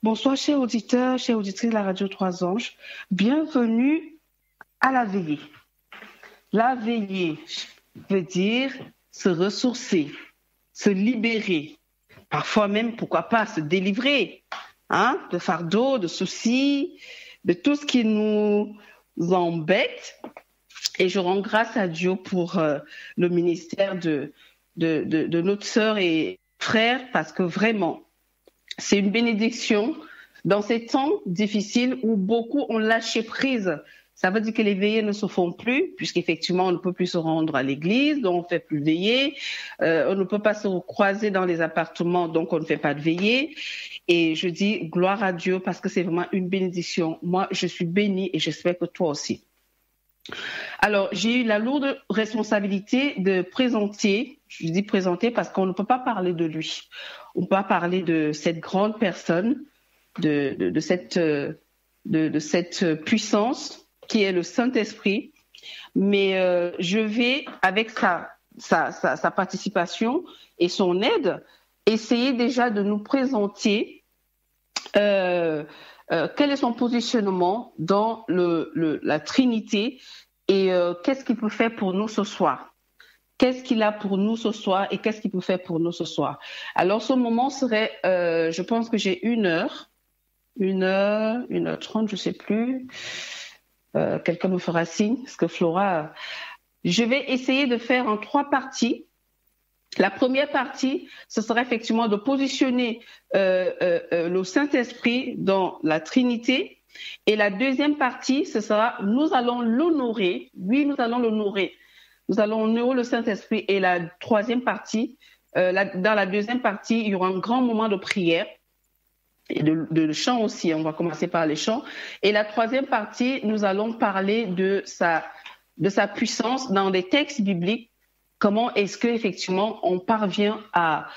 Bonsoir, chers auditeurs, chères auditrices de la radio Trois Anges. Bienvenue à la veillée. La veillée veut dire se ressourcer, se libérer, parfois même, pourquoi pas, se délivrer de fardeaux, de soucis, de tout ce qui nous embête. Et je rends grâce à Dieu pour le ministère de notre sœur et frère, parce que vraiment, c'est une bénédiction dans ces temps difficiles où beaucoup ont lâché prise. Ça veut dire que les veillées ne se font plus, puisqu'effectivement, on ne peut plus se rendre à l'église, donc on ne fait plus de veillées. On ne peut pas se croiser dans les appartements, donc on ne fait pas de veillées. Et je dis gloire à Dieu parce que c'est vraiment une bénédiction. Moi, je suis bénie et j'espère que toi aussi. Alors, j'ai eu la lourde responsabilité de présenter, je dis présenter parce qu'on ne peut pas parler de lui. On ne peut pas parler de cette grande personne, de cette puissance qui est le Saint-Esprit. Mais je vais, avec sa participation et son aide, essayer déjà de nous présenter quel est son positionnement dans la Trinité et qu'est-ce qu'il peut faire pour nous ce soir. Qu'est-ce qu'il a pour nous ce soir et qu'est-ce qu'il peut faire pour nous ce soir. Alors, ce moment serait, je pense que j'ai 1 heure 30, je ne sais plus. Quelqu'un me fera signe, parce que Flora... Je vais essayer de faire en 3 parties. La première partie, ce sera effectivement de positionner le Saint-Esprit dans la Trinité. Et la deuxième partie, ce sera, nous allons l'honorer. Oui, nous allons l'honorer. Nous allons honorer le Saint-Esprit. Et la troisième partie, dans la deuxième partie, il y aura un grand moment de prière et de chant aussi. On va commencer par les chants. Et la troisième partie, nous allons parler de sa puissance dans des textes bibliques. Comment est-ce qu'effectivement on parvient à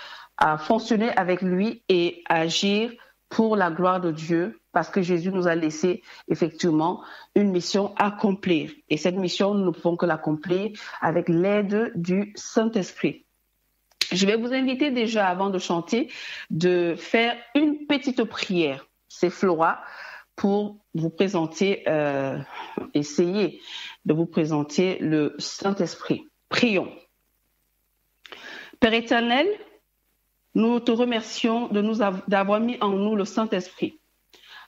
fonctionner avec lui et agir pour la gloire de Dieu, parce que Jésus nous a laissé effectivement une mission à accomplir. Et cette mission, nous ne pouvons que l'accomplir avec l'aide du Saint-Esprit. Je vais vous inviter déjà, avant de chanter, de faire une petite prière. C'est Flora pour vous présenter, essayer de vous présenter le Saint-Esprit. Prions. Père éternel, nous te remercions d'avoir mis en nous le Saint-Esprit.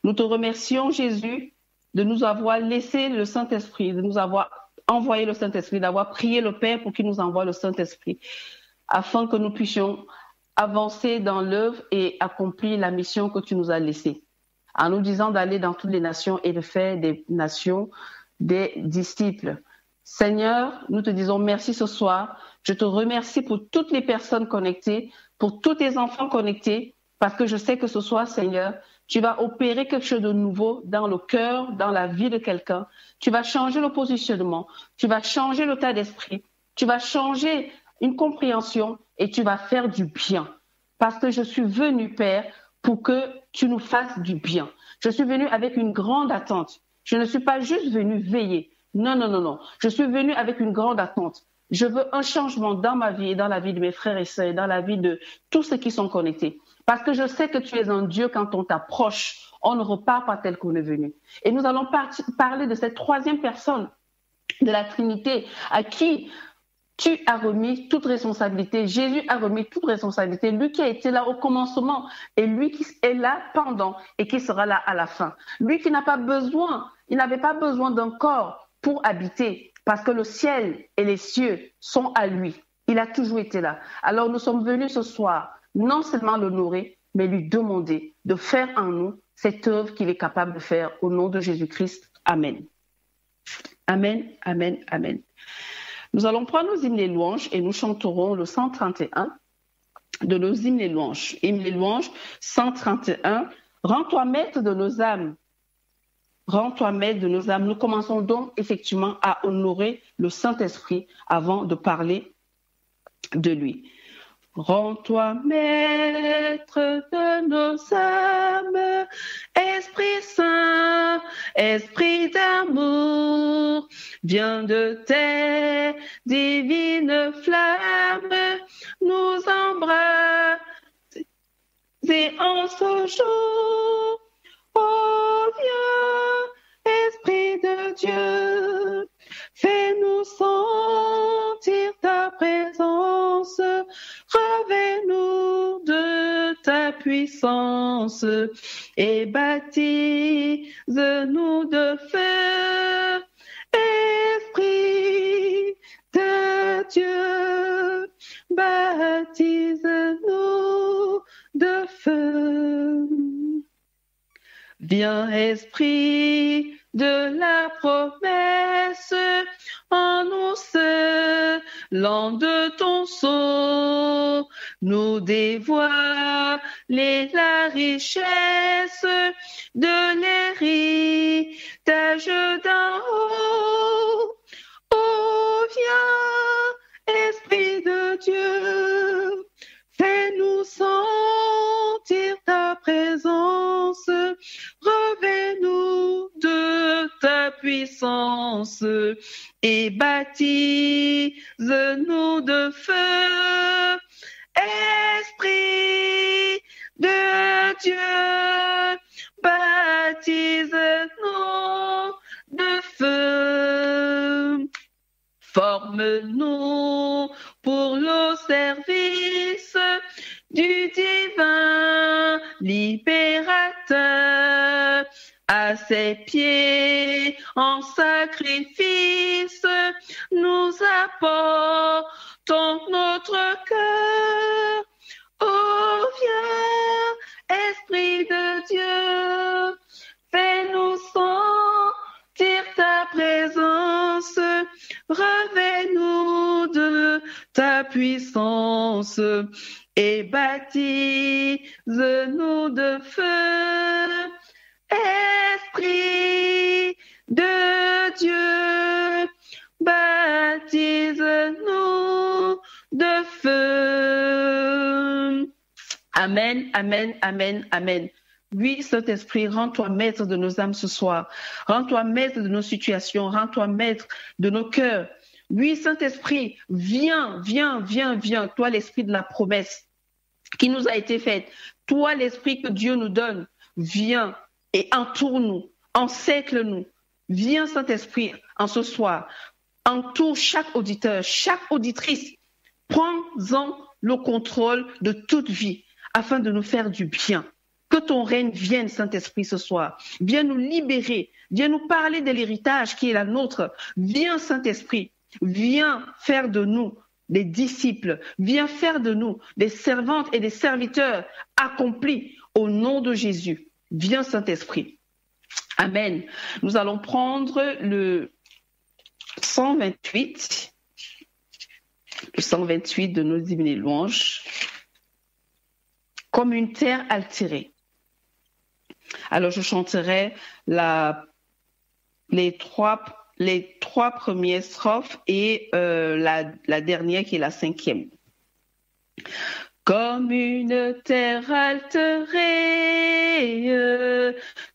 Nous te remercions, Jésus, de nous avoir laissé le Saint-Esprit, de nous avoir envoyé le Saint-Esprit, d'avoir prié le Père pour qu'il nous envoie le Saint-Esprit, afin que nous puissions avancer dans l'œuvre et accomplir la mission que tu nous as laissée, en nous disant d'aller dans toutes les nations et de faire des nations des disciples. Seigneur, nous te disons merci ce soir. Je te remercie pour toutes les personnes connectées, pour tous tes enfants connectés, parce que je sais que ce soir, Seigneur, tu vas opérer quelque chose de nouveau dans le cœur, dans la vie de quelqu'un. Tu vas changer le positionnement, tu vas changer l'état d'esprit, tu vas changer une compréhension et tu vas faire du bien. Parce que je suis venue, Père, pour que tu nous fasses du bien. Je suis venue avec une grande attente. Je ne suis pas juste venue veiller. Non, non, non, non. Je suis venue avec une grande attente. Je veux un changement dans ma vie et dans la vie de mes frères et sœurs, dans la vie de tous ceux qui sont connectés. Parce que je sais que tu es un Dieu, quand on t'approche, on ne repart pas tel qu'on est venu. Et nous allons parler de cette troisième personne de la Trinité à qui tu as remis toute responsabilité. Jésus a remis toute responsabilité. Lui qui a été là au commencement et lui qui est là pendant et qui sera là à la fin. Lui qui n'a pas besoin, il n'avait pas besoin d'un corps pour habiter, parce que le ciel et les cieux sont à lui. Il a toujours été là. Alors nous sommes venus ce soir, non seulement l'honorer, mais lui demander de faire en nous cette œuvre qu'il est capable de faire au nom de Jésus-Christ. Amen. Amen, amen, amen. Nous allons prendre nos hymnes et louanges et nous chanterons le 131 de nos hymnes et louanges. Hymnes et louanges 131. Rends-toi maître de nos âmes. Rends-toi maître de nos âmes. Nous commençons donc effectivement à honorer le Saint-Esprit avant de parler de lui. Rends-toi maître de nos âmes, Esprit Saint, Esprit d'amour, viens de tes divines flammes, nous embrasser en ce jour. Dieu, fais-nous sentir ta présence, revêt-nous de ta puissance et baptise-nous de feu. Esprit de Dieu, baptise-nous de feu. Viens, Esprit de la promesse, en nous scellant de ton sceau, nous dévoiler la richesse de l'héritage d'en haut. Oh, viens, Esprit de Dieu, fais-nous sentir ta présence, revêt-nous de ta puissance et baptise-nous de feu. Esprit de Dieu, baptise-nous de feu. Forme-nous pour le service du divin libérateur. À ses pieds, en sacrifice, nous apportons notre cœur. Oh, viens, Esprit de Dieu, fais-nous sentir ta présence, revêt-nous de ta puissance et baptise-nous de feu. Esprit de Dieu, baptise-nous de feu. Amen, amen, amen, amen. Oui, Saint-Esprit, rends-toi maître de nos âmes ce soir. Rends-toi maître de nos situations. Rends-toi maître de nos cœurs. Oui, Saint-Esprit, viens, viens, viens, viens. Toi, l'esprit de la promesse qui nous a été faite. Toi, l'esprit que Dieu nous donne. Viens et entoure-nous, encercle-nous. Viens, Saint-Esprit, en ce soir. Entoure chaque auditeur, chaque auditrice. Prends-en le contrôle de toute vie afin de nous faire du bien. Que ton règne vienne, Saint-Esprit, ce soir. Viens nous libérer. Viens nous parler de l'héritage qui est la nôtre. Viens, Saint-Esprit. Viens faire de nous des disciples. Viens faire de nous des servantes et des serviteurs accomplis au nom de Jésus. Viens, Saint-Esprit. Amen. Nous allons prendre le 128 de nos divines louanges, comme une terre altérée. Alors, je chanterai les trois premières strophes et la dernière qui est la 5e. Comme une terre altérée,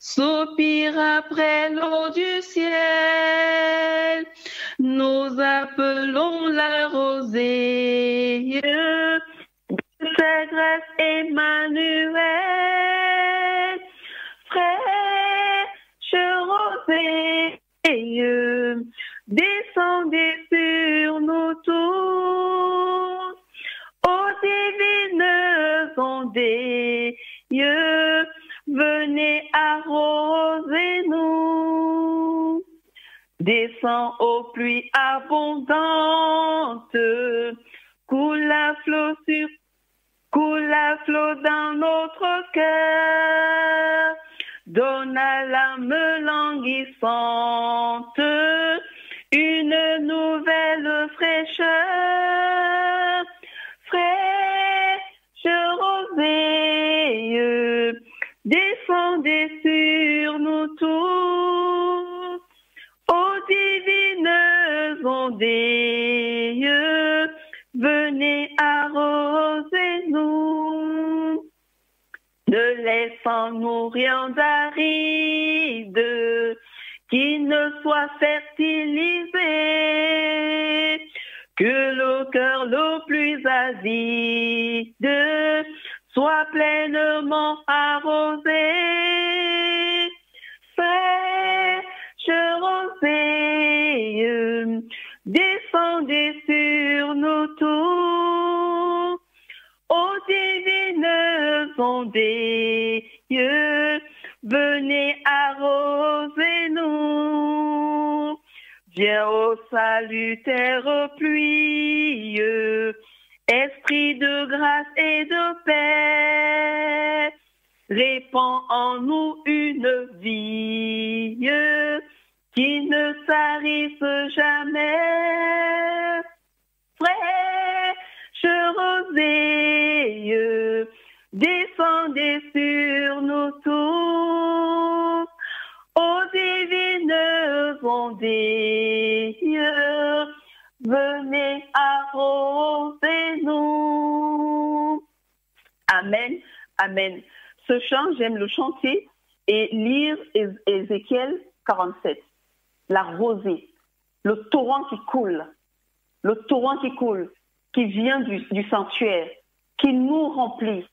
soupire après l'eau du ciel, nous appelons la rosée, sa grâce Emmanuel, fraîche rosée, descendez sur nous tous, ô divines ondées, venez arroser-nous. Descends aux pluies abondantes, coule à flot dans notre cœur, donne à l'âme languissante une nouvelle fraîcheur, fraîche rosée, descendez sur nous tous, ô divines ondées, venez arroser-nous. Ne laissant nous rien d'aride, qui ne soit fertilisé, que le cœur le plus avide soit pleinement arrosé, fraîche rosée, Viens ô salutaire pluie, esprit de grâce et de paix, répand en nous une vie qui ne s'arrive jamais. Fraîche rosée, descendez sur nous tous, ô divines ondées, venez arroser-nous. Amen, amen. Ce chant, j'aime le chanter et lire Ézéchiel 47. La rosée, le torrent qui coule, qui vient du sanctuaire, qui nous remplit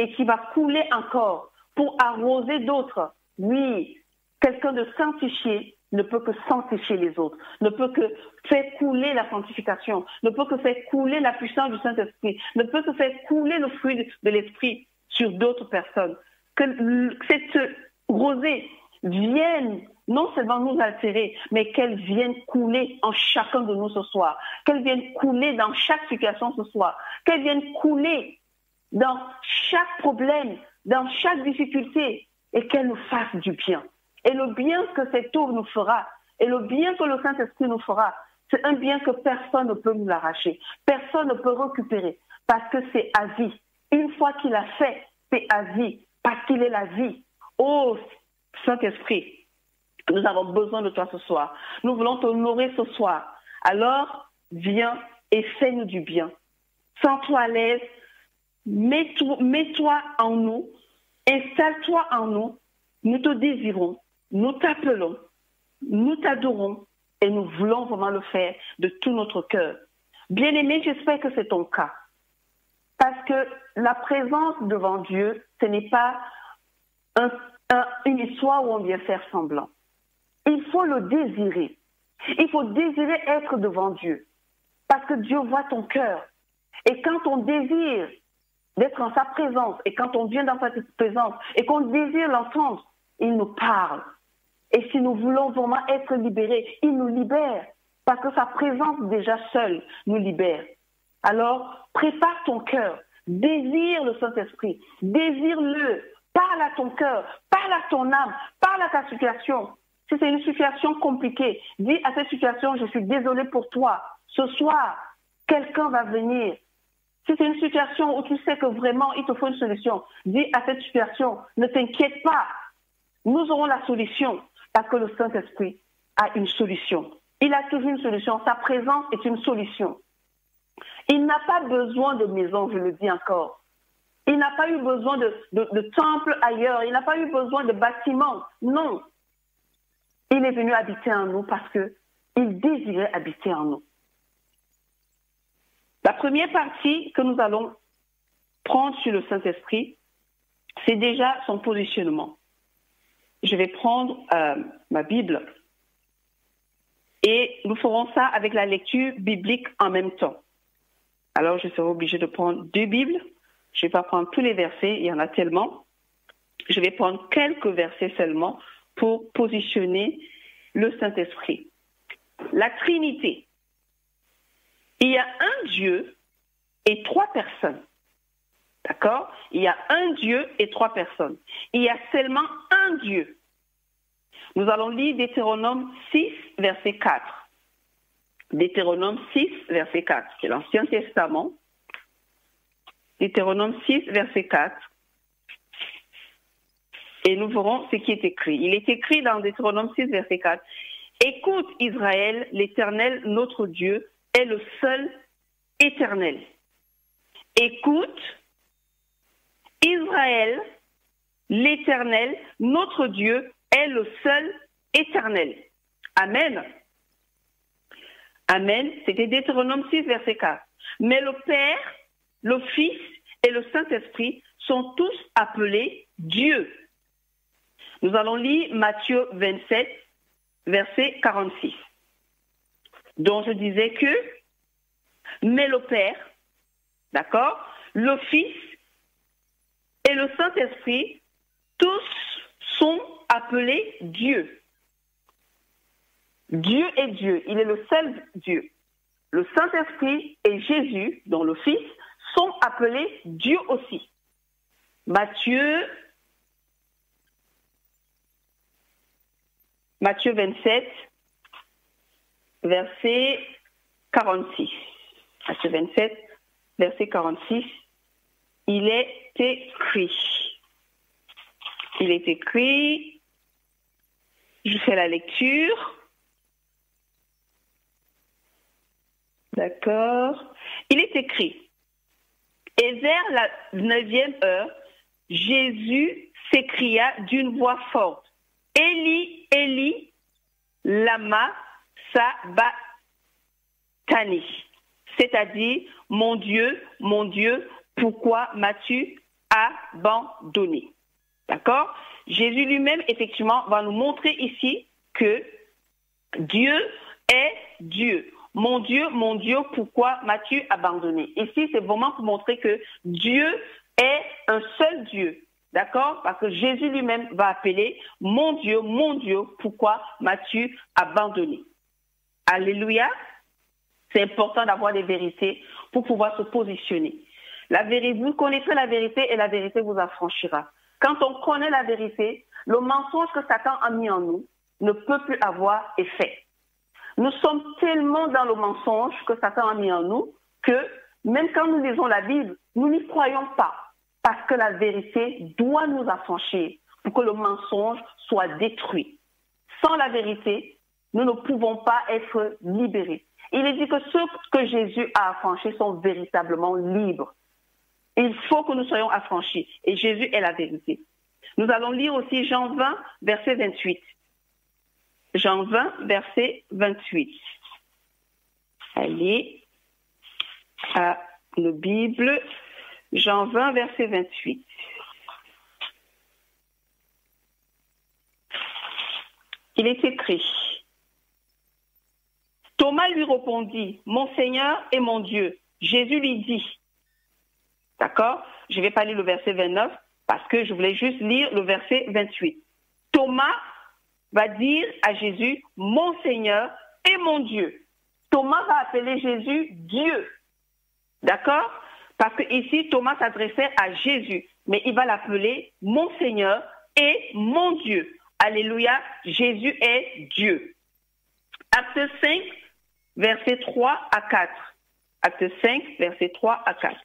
et qui va couler encore pour arroser d'autres. Oui, quelqu'un de sanctifié ne peut que sanctifier les autres, ne peut que faire couler la sanctification, ne peut que faire couler la puissance du Saint-Esprit, ne peut que faire couler le fruit de l'Esprit sur d'autres personnes. Que cette rosée vienne non seulement nous altérer, mais qu'elle vienne couler en chacun de nous ce soir, qu'elle vienne couler dans chaque situation ce soir, qu'elle vienne couler dans chaque problème, dans chaque difficulté, et qu'elle nous fasse du bien. Et le bien que cette eau nous fera, et le bien que le Saint-Esprit nous fera, c'est un bien que personne ne peut nous l'arracher, personne ne peut récupérer, parce que c'est à vie. Une fois qu'il a fait, c'est à vie, parce qu'il est la vie. Oh, Saint-Esprit, nous avons besoin de toi ce soir. Nous voulons t'honorer ce soir. Alors, viens et fais-nous du bien. Sens-toi à l'aise, mets-toi en nous, installe-toi en nous. Nous te désirons, nous t'appelons, nous t'adorons et nous voulons vraiment le faire de tout notre cœur. Bien-aimé, j'espère que c'est ton cas. Parce que la présence devant Dieu, ce n'est pas une histoire où on vient faire semblant. Il faut le désirer. Il faut désirer être devant Dieu. Parce que Dieu voit ton cœur. Et quand on désire d'être en sa présence, et quand on vient dans sa présence, et qu'on désire l'entendre, il nous parle. Et si nous voulons vraiment être libérés, il nous libère. Parce que sa présence déjà seule nous libère. Alors, prépare ton cœur. Désire le Saint-Esprit. Désire-le. Parle à ton cœur. Parle à ton âme. Parle à ta situation. Si c'est une situation compliquée, dis à cette situation, je suis désolée pour toi. Ce soir, quelqu'un va venir. Si c'est une situation où tu sais que vraiment il te faut une solution, dis à cette situation, ne t'inquiète pas. Nous aurons la solution parce que le Saint-Esprit a une solution. Il a toujours une solution. Sa présence est une solution. Il n'a pas besoin de maison, je le dis encore. Il n'a pas eu besoin de temple ailleurs. Il n'a pas eu besoin de bâtiment. Non. Il est venu habiter en nous parce qu'il désirait habiter en nous. La première partie que nous allons prendre sur le Saint-Esprit, c'est déjà son positionnement. Je vais prendre ma Bible et nous ferons ça avec la lecture biblique en même temps. Alors, je serai obligée de prendre 2 Bibles. Je ne vais pas prendre tous les versets, il y en a tellement. Je vais prendre quelques versets seulement pour positionner le Saint-Esprit. La Trinité. Il y a un Dieu et 3 personnes. D'accord? Il y a un Dieu et 3 personnes. Il y a seulement un Dieu. Nous allons lire Deutéronome 6, verset 4. Deutéronome 6, verset 4. C'est l'Ancien Testament. Deutéronome 6, verset 4. Et nous verrons ce qui est écrit. Il est écrit dans Deutéronome 6, verset 4. Écoute Israël, l'Éternel, notre Dieu, est le seul éternel. Écoute Israël, l'Éternel, notre Dieu, est le seul éternel. Amen. Amen. C'était Deutéronome 6, verset 4. Mais le Père, le Fils et le Saint-Esprit sont tous appelés Dieu. Nous allons lire Matthieu 27, verset 46. dont je disais que, mais le Père, d'accord, le Fils et le Saint-Esprit, tous sont appelés Dieu. Dieu est Dieu, il est le seul Dieu. Le Saint-Esprit et Jésus, dont le Fils, sont appelés Dieu aussi. Matthieu 27, verset 46. Matthieu 27, verset 46. Il est écrit. Il est écrit, je fais la lecture. D'accord. Il est écrit. Et vers la 9e heure, Jésus s'écria d'une voix forte, Élie, Élie, lama sabachthani, c'est-à-dire, mon Dieu, pourquoi m'as-tu abandonné? D'accord? Jésus lui-même, effectivement, va nous montrer ici que Dieu est Dieu. Mon Dieu, pourquoi m'as-tu abandonné? Ici, c'est vraiment pour montrer que Dieu est un seul Dieu. D'accord? Parce que Jésus lui-même va appeler mon Dieu, pourquoi m'as-tu abandonné? Alléluia. C'est important d'avoir des vérités pour pouvoir se positionner. La vérité, vous connaîtrez la vérité et la vérité vous affranchira. Quand on connaît la vérité, le mensonge que Satan a mis en nous ne peut plus avoir effet. Nous sommes tellement dans le mensonge que Satan a mis en nous que même quand nous lisons la Bible, nous n'y croyons pas. Parce que la vérité doit nous affranchir pour que le mensonge soit détruit. Sans la vérité, nous ne pouvons pas être libérés. Il est dit que ceux que Jésus a affranchis sont véritablement libres. Il faut que nous soyons affranchis. Et Jésus est la vérité. Nous allons lire aussi Jean 20, verset 28. Jean 20, verset 28. Allez à la Bible. Jean 20, verset 28. Il est écrit. Thomas lui répondit, mon Seigneur et mon Dieu. Jésus lui dit, d'accord? Je ne vais pas lire le verset 29 parce que je voulais juste lire le verset 28. Thomas va dire à Jésus, mon Seigneur et mon Dieu. Thomas va appeler Jésus Dieu. D'accord? Parce que ici, Thomas s'adressait à Jésus, mais il va l'appeler mon Seigneur et mon Dieu. Alléluia, Jésus est Dieu. Acte 5, verset 3 à 4. Acte 5, verset 3 à 4.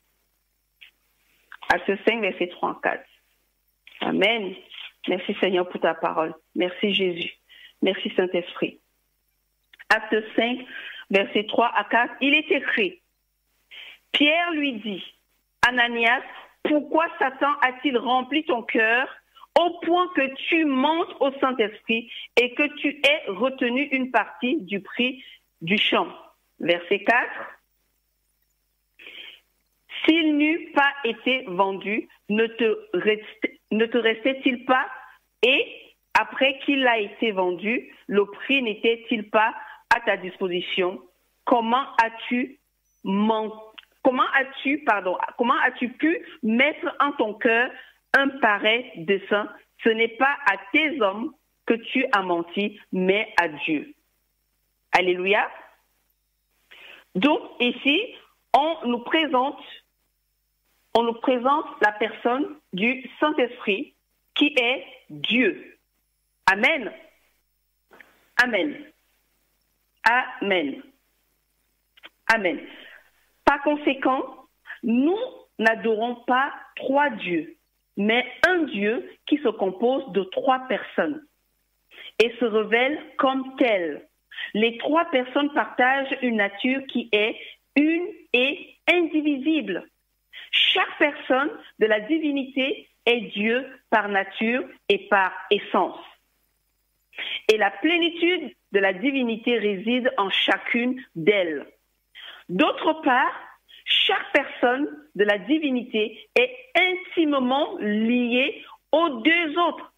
Acte 5, verset 3 à 4. Amen. Merci Seigneur pour ta parole. Merci Jésus. Merci Saint-Esprit. Acte 5, verset 3 à 4. Il est écrit. Pierre lui dit, Ananias, pourquoi Satan a-t-il rempli ton cœur au point que tu mentes au Saint-Esprit et que tu aies retenu une partie du prix du champ? Verset 4. S'il n'eût pas été vendu, ne te restait-il pas? Et après qu'il a été vendu, le prix n'était-il pas à ta disposition? Comment as-tu pu mettre en ton cœur un pareil dessein? Ce n'est pas à tes hommes que tu as menti, mais à Dieu. Alléluia. Donc ici, on nous présente la personne du Saint-Esprit qui est Dieu. Amen. Amen. Amen. Amen. Par conséquent, nous n'adorons pas trois dieux, mais un Dieu qui se compose de trois personnes et se révèle comme tel. Les trois personnes partagent une nature qui est une et indivisible. Chaque personne de la divinité est Dieu par nature et par essence. Et la plénitude de la divinité réside en chacune d'elles. D'autre part, chaque personne de la divinité est intimement liée aux deux autres.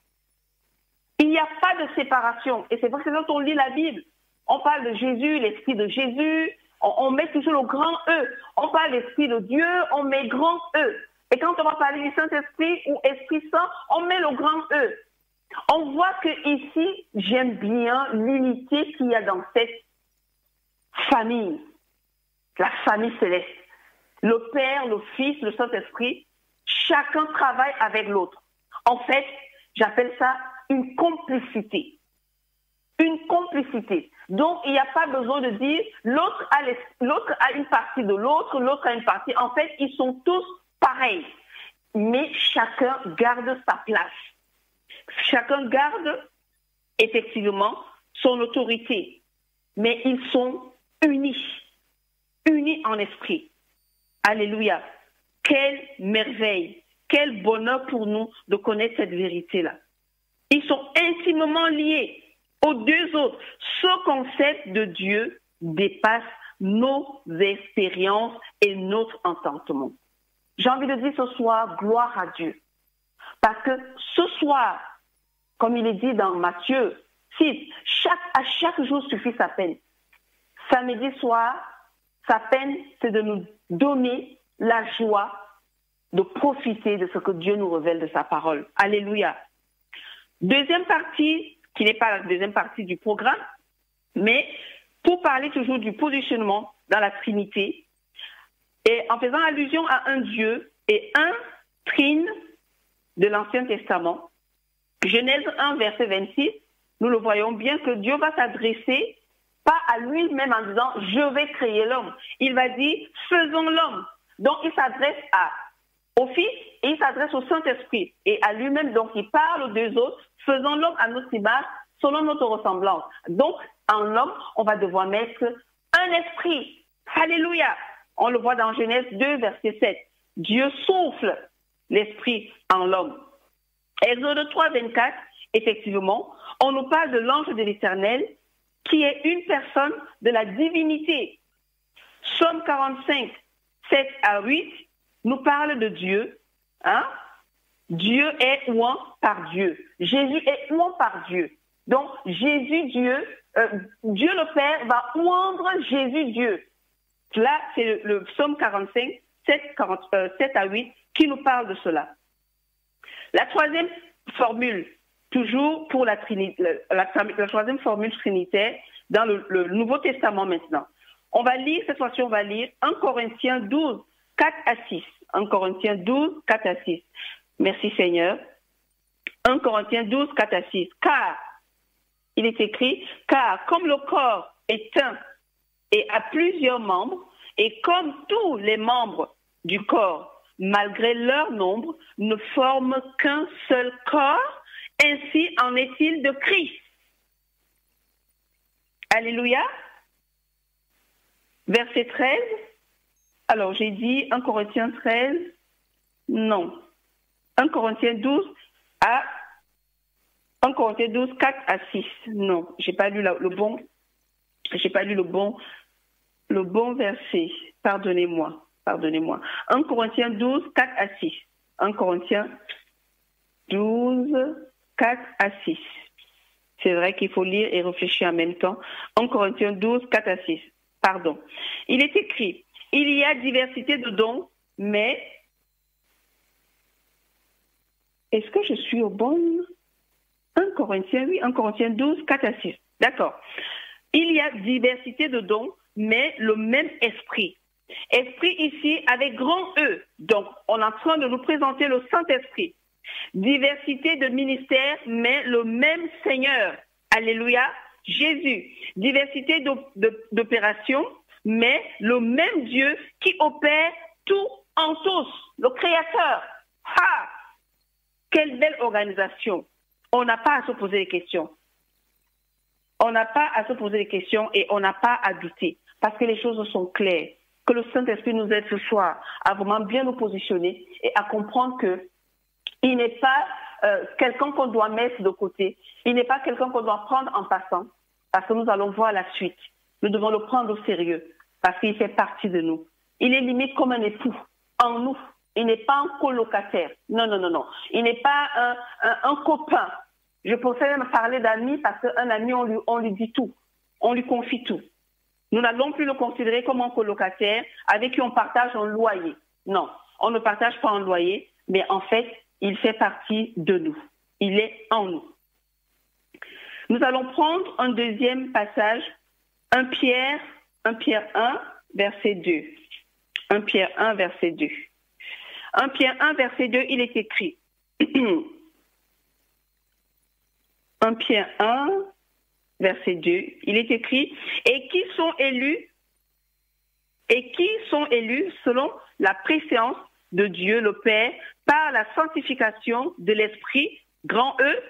Il n'y a pas de séparation. Et c'est pour ça que quand on lit la Bible, on parle de Jésus, l'Esprit de Jésus, on met toujours le grand E. On parle d'Esprit de Dieu, on met grand E. Et quand on va parler du Saint-Esprit ou Esprit Saint, on met le grand E. On voit que ici, j'aime bien l'unité qu'il y a dans cette famille, la famille céleste. Le Père, le Fils, le Saint-Esprit, chacun travaille avec l'autre. En fait, j'appelle ça une complicité. Une complicité. Donc, il n'y a pas besoin de dire l'autre a une partie de l'autre, l'autre a une partie. En fait, ils sont tous pareils. Mais chacun garde sa place. Chacun garde effectivement son autorité. Mais ils sont unis. Unis en esprit. Alléluia. Quelle merveille. Quel bonheur pour nous de connaître cette vérité-là. Ils sont intimement liés aux deux autres. Ce concept de Dieu dépasse nos expériences et notre entendement. J'ai envie de dire ce soir, gloire à Dieu. Parce que ce soir, comme il est dit dans Matthieu 6, à chaque jour suffit sa peine. Samedi soir, sa peine, c'est de nous donner la joie de profiter de ce que Dieu nous révèle de sa parole. Alléluia. Deuxième partie, qui n'est pas la deuxième partie du programme, mais pour parler toujours du positionnement dans la Trinité, et en faisant allusion à un Dieu et un trine de l'Ancien Testament, Genèse 1, verset 26, nous le voyons bien que Dieu va s'adresser pas à lui-même en disant « je vais créer l'homme ». Il va dire « faisons l'homme ». Donc, il s'adresse au Fils et il s'adresse au Saint-Esprit et à lui-même. Donc, il parle aux deux autres « faisons l'homme à notre image, selon notre ressemblance ». Donc, en l'homme, on va devoir mettre un esprit. Alléluia. On le voit dans Genèse 2, verset 7. Dieu souffle l'esprit en l'homme. Exode 3, 24, effectivement, on nous parle de l'ange de l'Éternel qui est une personne de la divinité. Psaume 45, 7 à 8, nous parle de Dieu. Hein? Dieu est ouant par Dieu. Jésus est ouant par Dieu. Donc, Dieu le Père va oindre Jésus Dieu. Là, c'est le psaume 45, 7 à 8, qui nous parle de cela. La troisième formule, toujours pour la troisième formule trinitaire, dans le Nouveau Testament maintenant. Cette fois-ci, on va lire 1 Corinthiens 12, 4 à 6. 1 Corinthiens 12, 4 à 6. Merci Seigneur. 1 Corinthiens 12, 4 à 6. Car, il est écrit, car comme le corps est un et a plusieurs membres, et comme tous les membres du corps, malgré leur nombre, ne forment qu'un seul corps, ainsi en est-il de Christ. Alléluia. Verset 13. Alors, j'ai dit 1 Corinthiens 13. Non. 1 Corinthiens 12 à 1 Corinthiens 12, 4 à 6. Non, j'ai pas lu le bon verset. Pardonnez-moi. 1 Corinthiens 12, 4 à 6. 1 Corinthiens 12, 4 à 6. C'est vrai qu'il faut lire et réfléchir en même temps. 1 Corinthiens 12, 4 à 6. Pardon. Il est écrit, il y a diversité de dons, mais est-ce que je suis au bon 1 Corinthiens, oui, 1 Corinthiens 12, 4 à 6. D'accord. Il y a diversité de dons, mais le même esprit. Esprit ici avec grand E. Donc, on est en train de nous présenter le Saint-Esprit. Diversité de ministères, mais le même Seigneur. Alléluia. Jésus. Diversité d'opérations, mais le même Dieu qui opère tout en tous. Le Créateur. Ah! Quelle belle organisation. On n'a pas à se poser des questions. On n'a pas à se poser des questions et on n'a pas à douter. Parce que les choses sont claires. Que le Saint-Esprit nous aide ce soir à vraiment bien nous positionner et à comprendre que il n'est pas quelqu'un qu'on doit mettre de côté. Il n'est pas quelqu'un qu'on doit prendre en passant. Parce que nous allons voir la suite. Nous devons le prendre au sérieux. Parce qu'il fait partie de nous. Il est limite comme un époux en nous. Il n'est pas un colocataire. Non. Il n'est pas un copain. Je pensais même parler d'ami parce qu'un ami, on lui dit tout. On lui confie tout. Nous n'allons plus le considérer comme un colocataire avec qui on partage un loyer. Non, on ne partage pas un loyer, mais en fait, il fait partie de nous. Il est en nous. Nous allons prendre un deuxième passage, 1 Pierre 1, verset 2. 1 Pierre 1, verset 2. 1 Pierre 1, verset 2, il est écrit. 1 Pierre 1, verset 2, il est écrit, et qui sont élus selon la préséance de Dieu le Père par la sanctification de l'Esprit, grand E,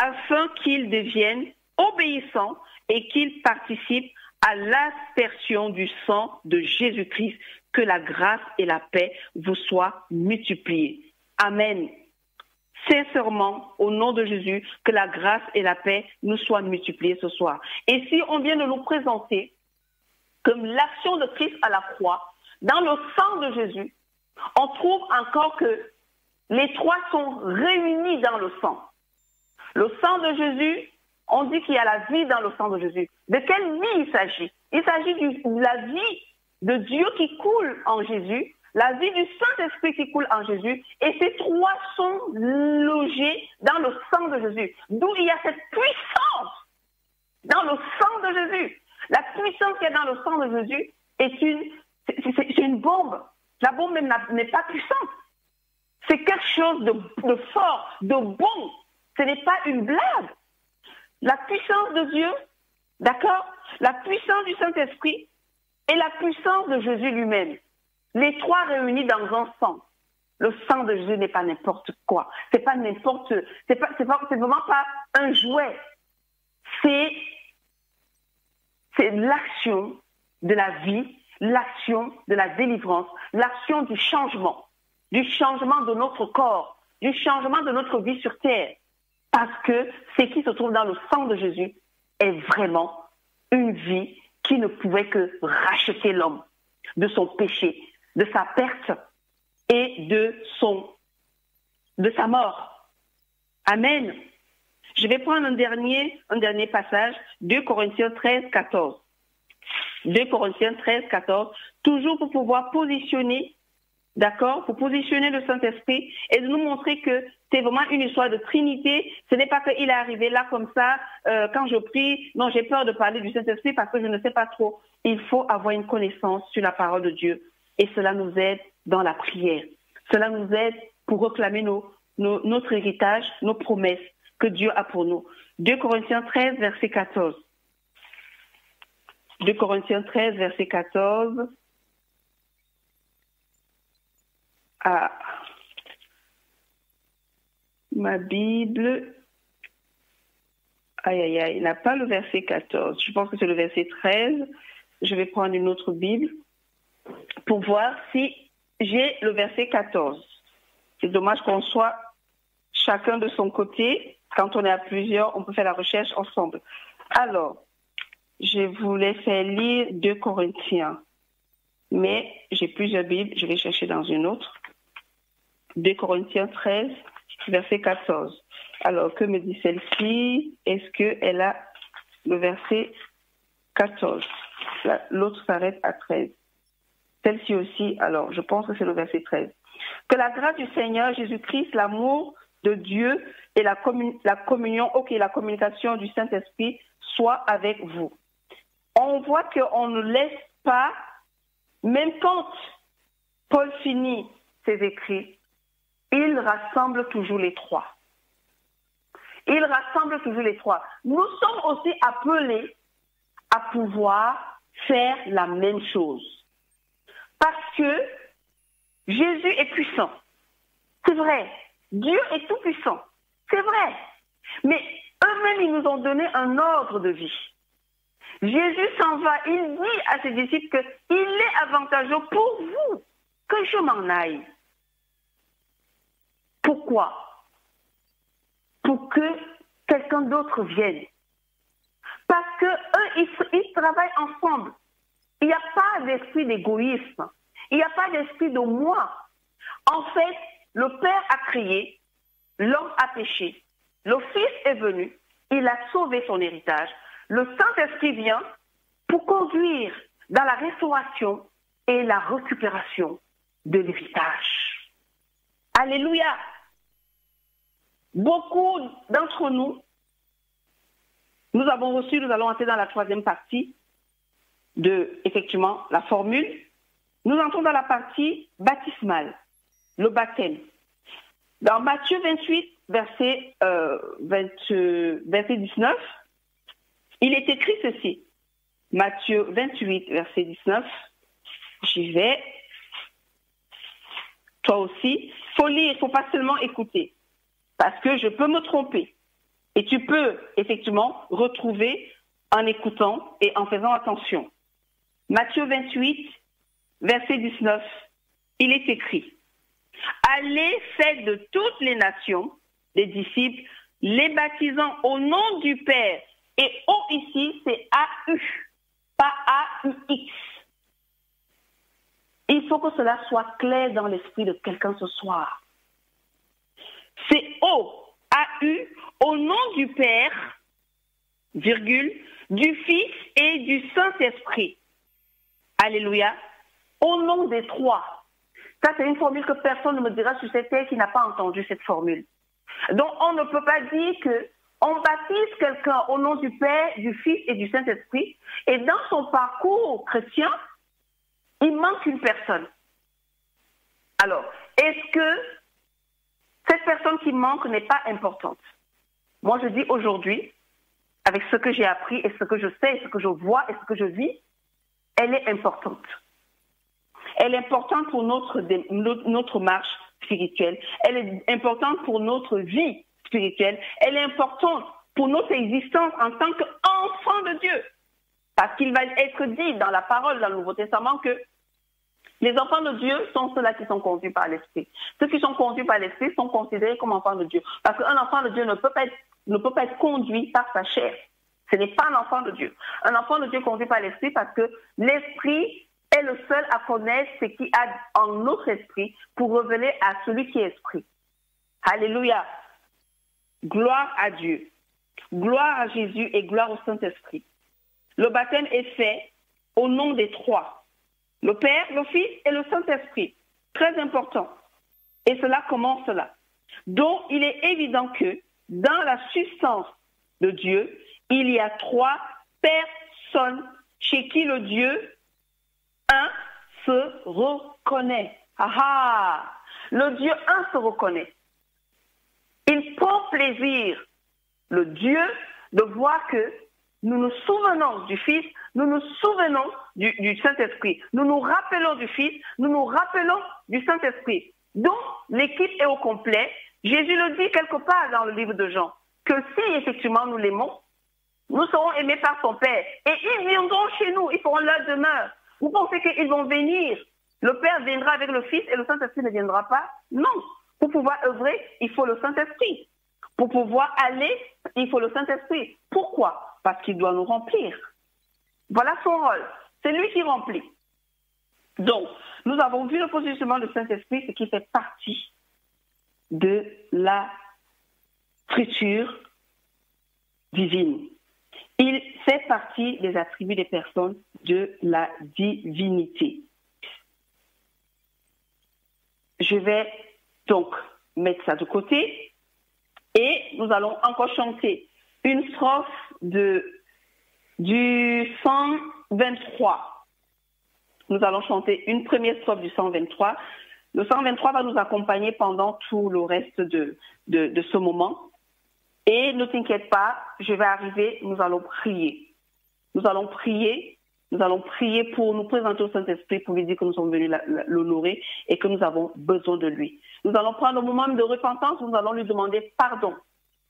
afin qu'ils deviennent obéissants et qu'ils participent à l'aspersion du sang de Jésus-Christ, que la grâce et la paix vous soient multipliées. Amen. Sincèrement, au nom de Jésus, que la grâce et la paix nous soient multipliées ce soir. Et si on vient de nous présenter comme l'action de Christ à la croix, dans le sang de Jésus, on trouve encore que les trois sont réunis dans le sang. Le sang de Jésus, on dit qu'il y a la vie dans le sang de Jésus. De quelle vie il s'agit? Il s'agit de la vie de Dieu qui coule en Jésus, la vie du Saint-Esprit qui coule en Jésus, et ces trois sont logés dans le sang de Jésus. D'où il y a cette puissance dans le sang de Jésus. La puissance qu'il y a dans le sang de Jésus c'est une bombe. La bombe même n'est pas puissante. C'est quelque chose de fort, de bon. Ce n'est pas une blague. La puissance de Dieu, d'accord? La puissance du Saint-Esprit et la puissance de Jésus lui-même. Les trois réunis dans un sang. Le sang de Jésus n'est pas n'importe quoi. C'est vraiment pas un jouet. C'est l'action de la vie, l'action de la délivrance, l'action du changement de notre corps, du changement de notre vie sur terre. Parce que ce qui se trouve dans le sang de Jésus est vraiment une vie qui ne pouvait que racheter l'homme de son péché, de sa perte et de sa mort. Amen. Je vais prendre un dernier passage, 2 Corinthiens 13, 14. 2 Corinthiens 13, 14, toujours pour pouvoir positionner, d'accord, pour positionner le Saint-Esprit et de nous montrer que c'est vraiment une histoire de Trinité. Ce n'est pas qu'il est arrivé là comme ça, quand je prie, non, j'ai peur de parler du Saint-Esprit parce que je ne sais pas trop. Il faut avoir une connaissance sur la parole de Dieu et cela nous aide dans la prière. Cela nous aide pour réclamer notre héritage, nos promesses que Dieu a pour nous. 2 Corinthiens 13, verset 14. 2 Corinthiens 13, verset 14. Ah, ma Bible. Aïe, aïe, aïe, il n'a pas le verset 14. Je pense que c'est le verset 13. Je vais prendre une autre Bible pour voir si j'ai le verset 14. C'est dommage qu'on soit chacun de son côté. Quand on est à plusieurs, on peut faire la recherche ensemble. Alors, je voulais faire lire 2 Corinthiens, mais j'ai plusieurs Bibles, je vais chercher dans une autre. 2 Corinthiens 13, verset 14. Alors, que me dit celle-ci? Est-ce qu'elle a le verset 14? L'autre s'arrête à 13. Celle-ci aussi, alors, je pense que c'est le verset 13. Que la grâce du Seigneur Jésus-Christ, l'amour de Dieu et la communication du Saint-Esprit soit avec vous. On voit qu'on ne laisse pas, même quand Paul finit ses écrits, il rassemble toujours les trois. Il rassemble toujours les trois. Nous sommes aussi appelés à pouvoir faire la même chose. Parce que Jésus est puissant. C'est vrai. Dieu est tout puissant. C'est vrai. Mais eux-mêmes, ils nous ont donné un ordre de vie. Jésus s'en va. Il dit à ses disciples qu'il est avantageux pour vous que je m'en aille. Pourquoi? Pour que quelqu'un d'autre vienne. Parce que eux, ils travaillent ensemble. Il n'y a pas d'esprit d'égoïsme. Il n'y a pas d'esprit de moi. En fait, le Père a créé, l'homme a péché, le Fils est venu, il a sauvé son héritage. Le Saint-Esprit vient pour conduire dans la restauration et la récupération de l'héritage. Alléluia! Beaucoup d'entre nous Nous allons entrer dans la troisième partie de, effectivement, la formule. Nous entrons dans la partie baptismale, le baptême. Dans Matthieu 28, verset 19, il est écrit ceci. Matthieu 28, verset 19. J'y vais. Toi aussi. Il faut lire, il ne faut pas seulement écouter. Parce que je peux me tromper. Et tu peux, effectivement, retrouver en écoutant et en faisant attention. Matthieu 28, verset 19, il est écrit. Allez, faites de toutes les nations des disciples, les baptisant au nom du Père. Et O ici, c'est A-U, pas A-U-X. Il faut que cela soit clair dans l'esprit de quelqu'un ce soir. C'est O, A-U, au nom du Père, virgule, du Fils et du Saint-Esprit. Alléluia. Au nom des trois. Ça, c'est une formule que personne ne me dira sur cette terre qui n'a pas entendu cette formule. Donc, on ne peut pas dire que on baptise quelqu'un au nom du Père, du Fils et du Saint-Esprit, et dans son parcours chrétien, il manque une personne. Alors, est-ce que cette personne qui manque n'est pas importante? Moi, je dis aujourd'hui, avec ce que j'ai appris et ce que je sais, et ce que je vois et ce que je vis, elle est importante. Elle est importante pour notre marche spirituelle. Elle est importante pour notre vie spirituelle. Elle est importante pour notre existence en tant qu'enfant de Dieu. Parce qu'il va être dit dans la parole, dans le Nouveau Testament, que les enfants de Dieu sont ceux-là qui sont conduits par l'Esprit. Ceux qui sont conduits par l'Esprit sont considérés comme enfants de Dieu. Parce qu'un enfant de Dieu ne peut pas être conduit par sa chair. Ce n'est pas un enfant de Dieu. Un enfant de Dieu conduit par l'Esprit parce que l'Esprit est le seul à connaître ce qu'il y a en notre esprit pour révéler à celui qui est esprit. Alléluia. Gloire à Dieu. Gloire à Jésus et gloire au Saint-Esprit. Le baptême est fait au nom des trois. Le Père, le Fils et le Saint-Esprit. Très important. Et cela commence là. Donc, il est évident que dans la substance de Dieu, il y a trois personnes chez qui le Dieu un se reconnaît. Le Dieu un se reconnaît. Il prend plaisir, le Dieu, de voir que nous nous souvenons du Fils, nous nous souvenons du Saint-Esprit. Nous nous rappelons du Fils, nous nous rappelons du Saint-Esprit. Donc, l'équipe est au complet. Jésus le dit quelque part dans le livre de Jean, que si effectivement nous l'aimons, nous serons aimés par son Père. Et ils viendront chez nous, ils feront leur demeure. Vous pensez qu'ils vont venir? Le Père viendra avec le Fils et le Saint-Esprit ne viendra pas? Non. Pour pouvoir œuvrer, il faut le Saint-Esprit. Pour pouvoir aller, il faut le Saint-Esprit. Pourquoi? Parce qu'il doit nous remplir. Voilà son rôle. C'est lui qui remplit. Donc, nous avons vu le positionnement du Saint-Esprit, ce qui fait partie de la structure divine. Il fait partie des attributs des personnes de la divinité. Je vais donc mettre ça de côté et nous allons encore chanter une strophe du 123. Nous allons chanter une première strophe du 123. Le 123 va nous accompagner pendant tout le reste de ce moment. Et ne t'inquiète pas, je vais arriver, nous allons prier. Nous allons prier pour nous présenter au Saint-Esprit, pour lui dire que nous sommes venus l'honorer et que nous avons besoin de lui. Nous allons prendre un moment de repentance, nous allons lui demander pardon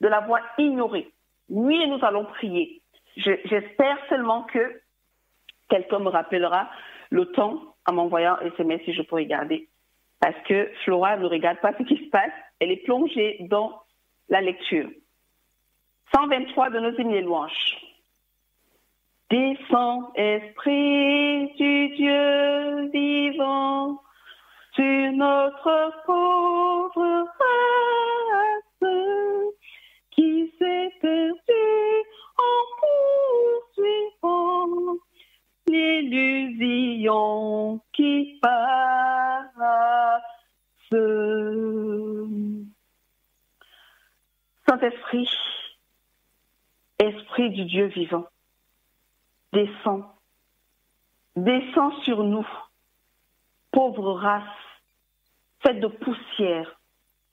de l'avoir ignoré. Oui, et nous allons prier. J'espère seulement que quelqu'un me rappellera le temps en m'envoyant un SMS si je peux regarder. Parce que Flora ne regarde pas ce qui se passe, elle est plongée dans la lecture. 123 de nos hymnes et louanges. Descends, Esprit du Dieu vivant, sur notre pauvre race, qui s'est perdue en poursuivant l'illusion qui passe. Saint-Esprit, Esprit du Dieu vivant, descends. Descends sur nous, pauvre race, faite de poussière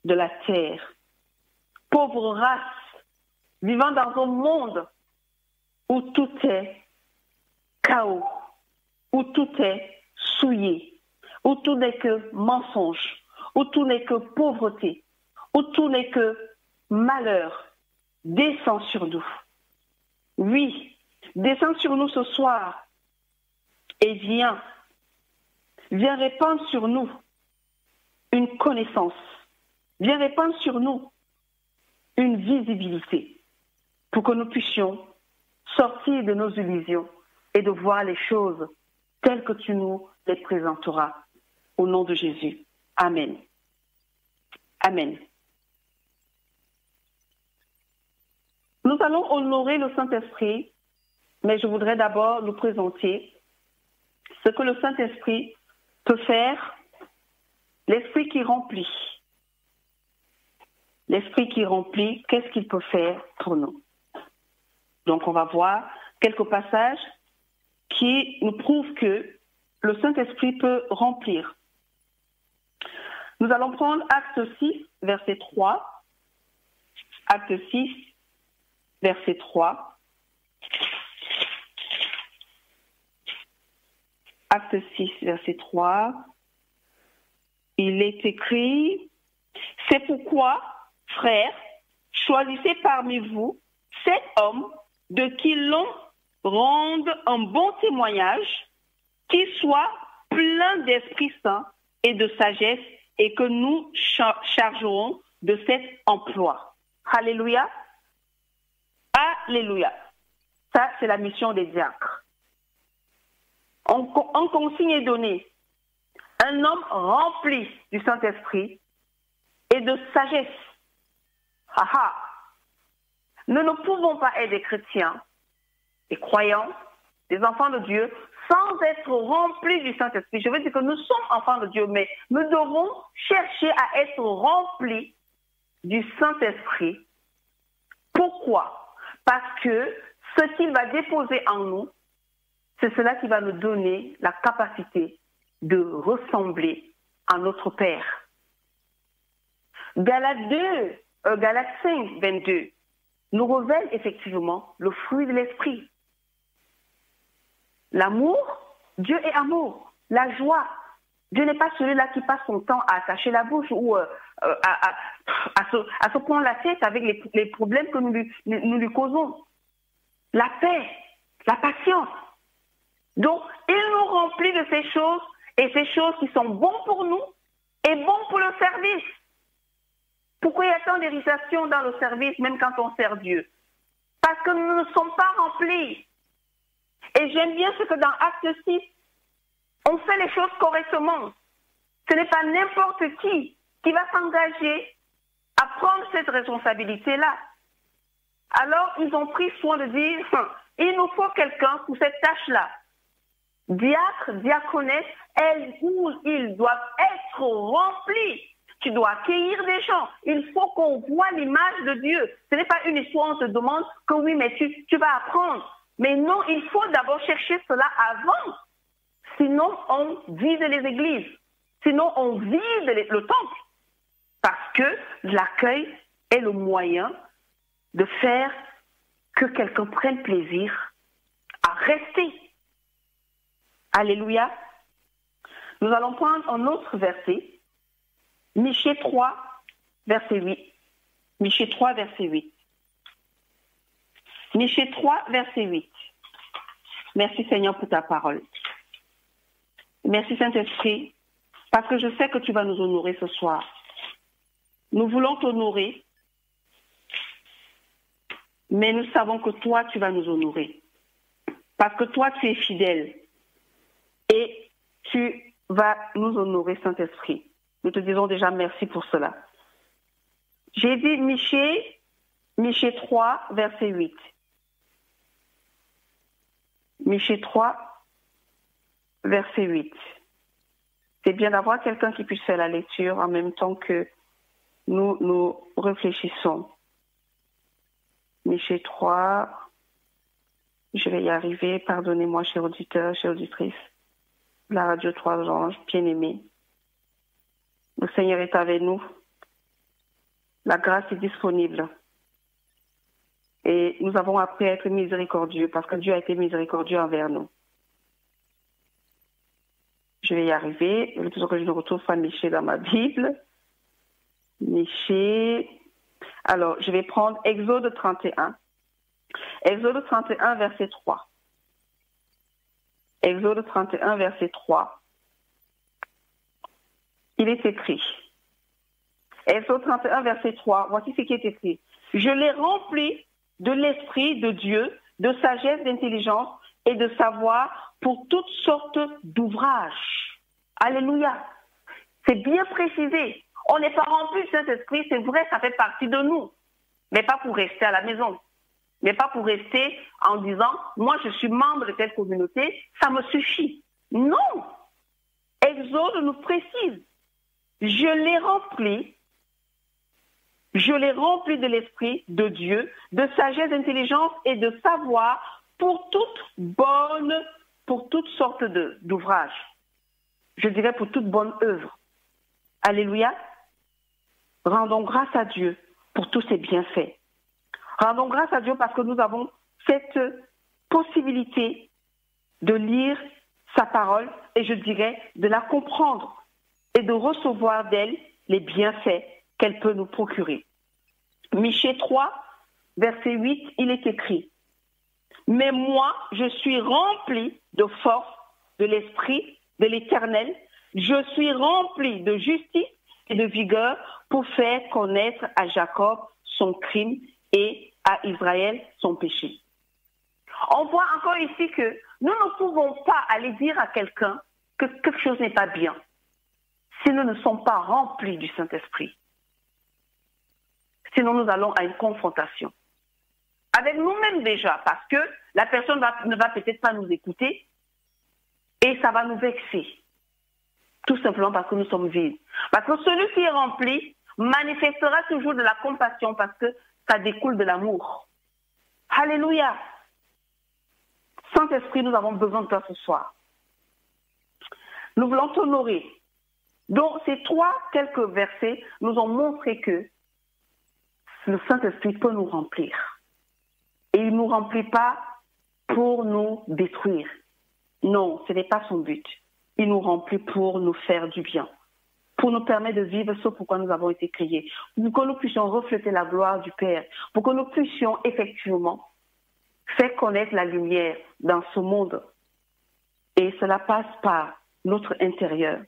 de la terre. Pauvre race, vivant dans un monde où tout est chaos, où tout est souillé, où tout n'est que mensonge, où tout n'est que pauvreté, où tout n'est que malheur. Descends sur nous. Oui, descends sur nous ce soir et viens répandre sur nous une connaissance, viens répandre sur nous une visibilité pour que nous puissions sortir de nos illusions et de voir les choses telles que tu nous les présenteras. Au nom de Jésus. Amen. Amen. Nous allons honorer le Saint-Esprit, mais je voudrais d'abord nous présenter ce que le Saint-Esprit peut faire, l'Esprit qui remplit. L'Esprit qui remplit, qu'est-ce qu'il peut faire pour nous? Donc on va voir quelques passages qui nous prouvent que le Saint-Esprit peut remplir. Nous allons prendre Acte 6, verset 3. Acte 6, verset 3. Acte 6, verset 3. Il est écrit, « C'est pourquoi, frères, choisissez parmi vous 7 hommes de qui l'on rende un bon témoignage, qui soient pleins d'Esprit Saint et de sagesse, et que nous chargerons de cet emploi. » Alléluia. Alléluia. Ça, c'est la mission des diacres. En consigne est donnée un homme rempli du Saint-Esprit et de sagesse. Nous ne pouvons pas être des chrétiens, des croyants, des enfants de Dieu, sans être remplis du Saint-Esprit. Je veux dire que nous sommes enfants de Dieu, mais nous devons chercher à être remplis du Saint-Esprit. Pourquoi? Parce que ce qu'il va déposer en nous, c'est cela qui va nous donner la capacité de ressembler à notre Père. Galates 5, 22 nous révèle effectivement le fruit de l'Esprit. L'amour, Dieu est amour. La joie, Dieu n'est pas celui-là qui passe son temps à attacher la bouche ou à se prendre la tête avec les problèmes que nous lui causons. La paix, la patience. Donc, il nous remplit de ces choses, et ces choses qui sont bonnes pour nous et bonnes pour le service. Pourquoi il y a tant d'irritation dans le service, même quand on sert Dieu? Parce que nous ne sommes pas remplis. Et j'aime bien ce que dans Acte 6, on fait les choses correctement. Ce n'est pas n'importe qui va s'engager à prendre cette responsabilité-là. Alors, ils ont pris soin de dire, il nous faut quelqu'un pour cette tâche-là. Diacre, diaconesse, elles ou ils doivent être remplis. Tu dois accueillir des gens. Il faut qu'on voit l'image de Dieu. Ce n'est pas une histoire où on te demande que oui, mais tu vas apprendre. Mais non, il faut d'abord chercher cela avant. Sinon, on vide les églises. Sinon, on vide le temple. Parce que l'accueil est le moyen de faire que quelqu'un prenne plaisir à rester. Alléluia. Nous allons prendre un autre verset. Michée 3, verset 8. Michée 3, verset 8. Michée 3, verset 8. Merci Seigneur pour ta parole. Merci Saint-Esprit, parce que je sais que tu vas nous honorer ce soir. Nous voulons t'honorer, mais nous savons que toi, tu vas nous honorer. Parce que toi, tu es fidèle. Et tu vas nous honorer, Saint-Esprit. Nous te disons déjà merci pour cela. J'ai dit Michée 3, verset 8. Michée 3, verset 8. C'est bien d'avoir quelqu'un qui puisse faire la lecture en même temps que nous réfléchissons. Michée 3. Je vais y arriver. Pardonnez-moi, chers auditeurs, chères auditrices. La radio 3 anges, bien-aimés. Le Seigneur est avec nous. La grâce est disponible. Et nous avons appris à être miséricordieux parce que Dieu a été miséricordieux envers nous. Je vais y arriver. Le plus que je ne retrouve pas Michée dans ma Bible. Michée. Alors, je vais prendre Exode 31. Exode 31, verset 3. Exode 31, verset 3. Il est écrit. Exode 31, verset 3. Voici ce qui est écrit. Je l'ai rempli de l'Esprit de Dieu, de sagesse, d'intelligence et de savoir pour toutes sortes d'ouvrages. Alléluia. C'est bien précisé. On n'est pas rempli de Saint-Esprit, c'est vrai, ça fait partie de nous. Mais pas pour rester à la maison. Mais pas pour rester en disant, moi je suis membre de telle communauté, ça me suffit. Non. Exode nous précise. Je l'ai rempli de l'Esprit de Dieu, de sagesse, d'intelligence et de savoir pour toutes sortes d'ouvrages. Je dirais pour toute bonne œuvre. Alléluia. Rendons grâce à Dieu pour tous ses bienfaits. Rendons grâce à Dieu parce que nous avons cette possibilité de lire sa parole et je dirais de la comprendre et de recevoir d'elle les bienfaits qu'elle peut nous procurer. Michée 3, verset 8, il est écrit « Mais moi, je suis rempli de force de l'Esprit de l'Éternel, je suis rempli de justice et de vigueur pour faire connaître à Jacob son crime et à Israël son péché. » On voit encore ici que nous ne pouvons pas aller dire à quelqu'un que quelque chose n'est pas bien si nous ne sommes pas remplis du Saint-Esprit. Sinon, nous allons à une confrontation. Avec nous-mêmes déjà, parce que la personne ne va peut-être pas nous écouter et ça va nous vexer. Tout simplement parce que nous sommes vides. Parce que celui qui est rempli manifestera toujours de la compassion parce que ça découle de l'amour. Alléluia. Saint-Esprit, nous avons besoin de toi ce soir. Nous voulons t'honorer. Donc, ces quelques versets nous ont montré que le Saint-Esprit peut nous remplir. Et il ne nous remplit pas pour nous détruire. Non, ce n'est pas son but. Il nous remplit pour nous faire du bien, pour nous permettre de vivre ce pourquoi nous avons été créés, pour que nous puissions refléter la gloire du Père, pour que nous puissions effectivement faire connaître la lumière dans ce monde. Et cela passe par notre intérieur.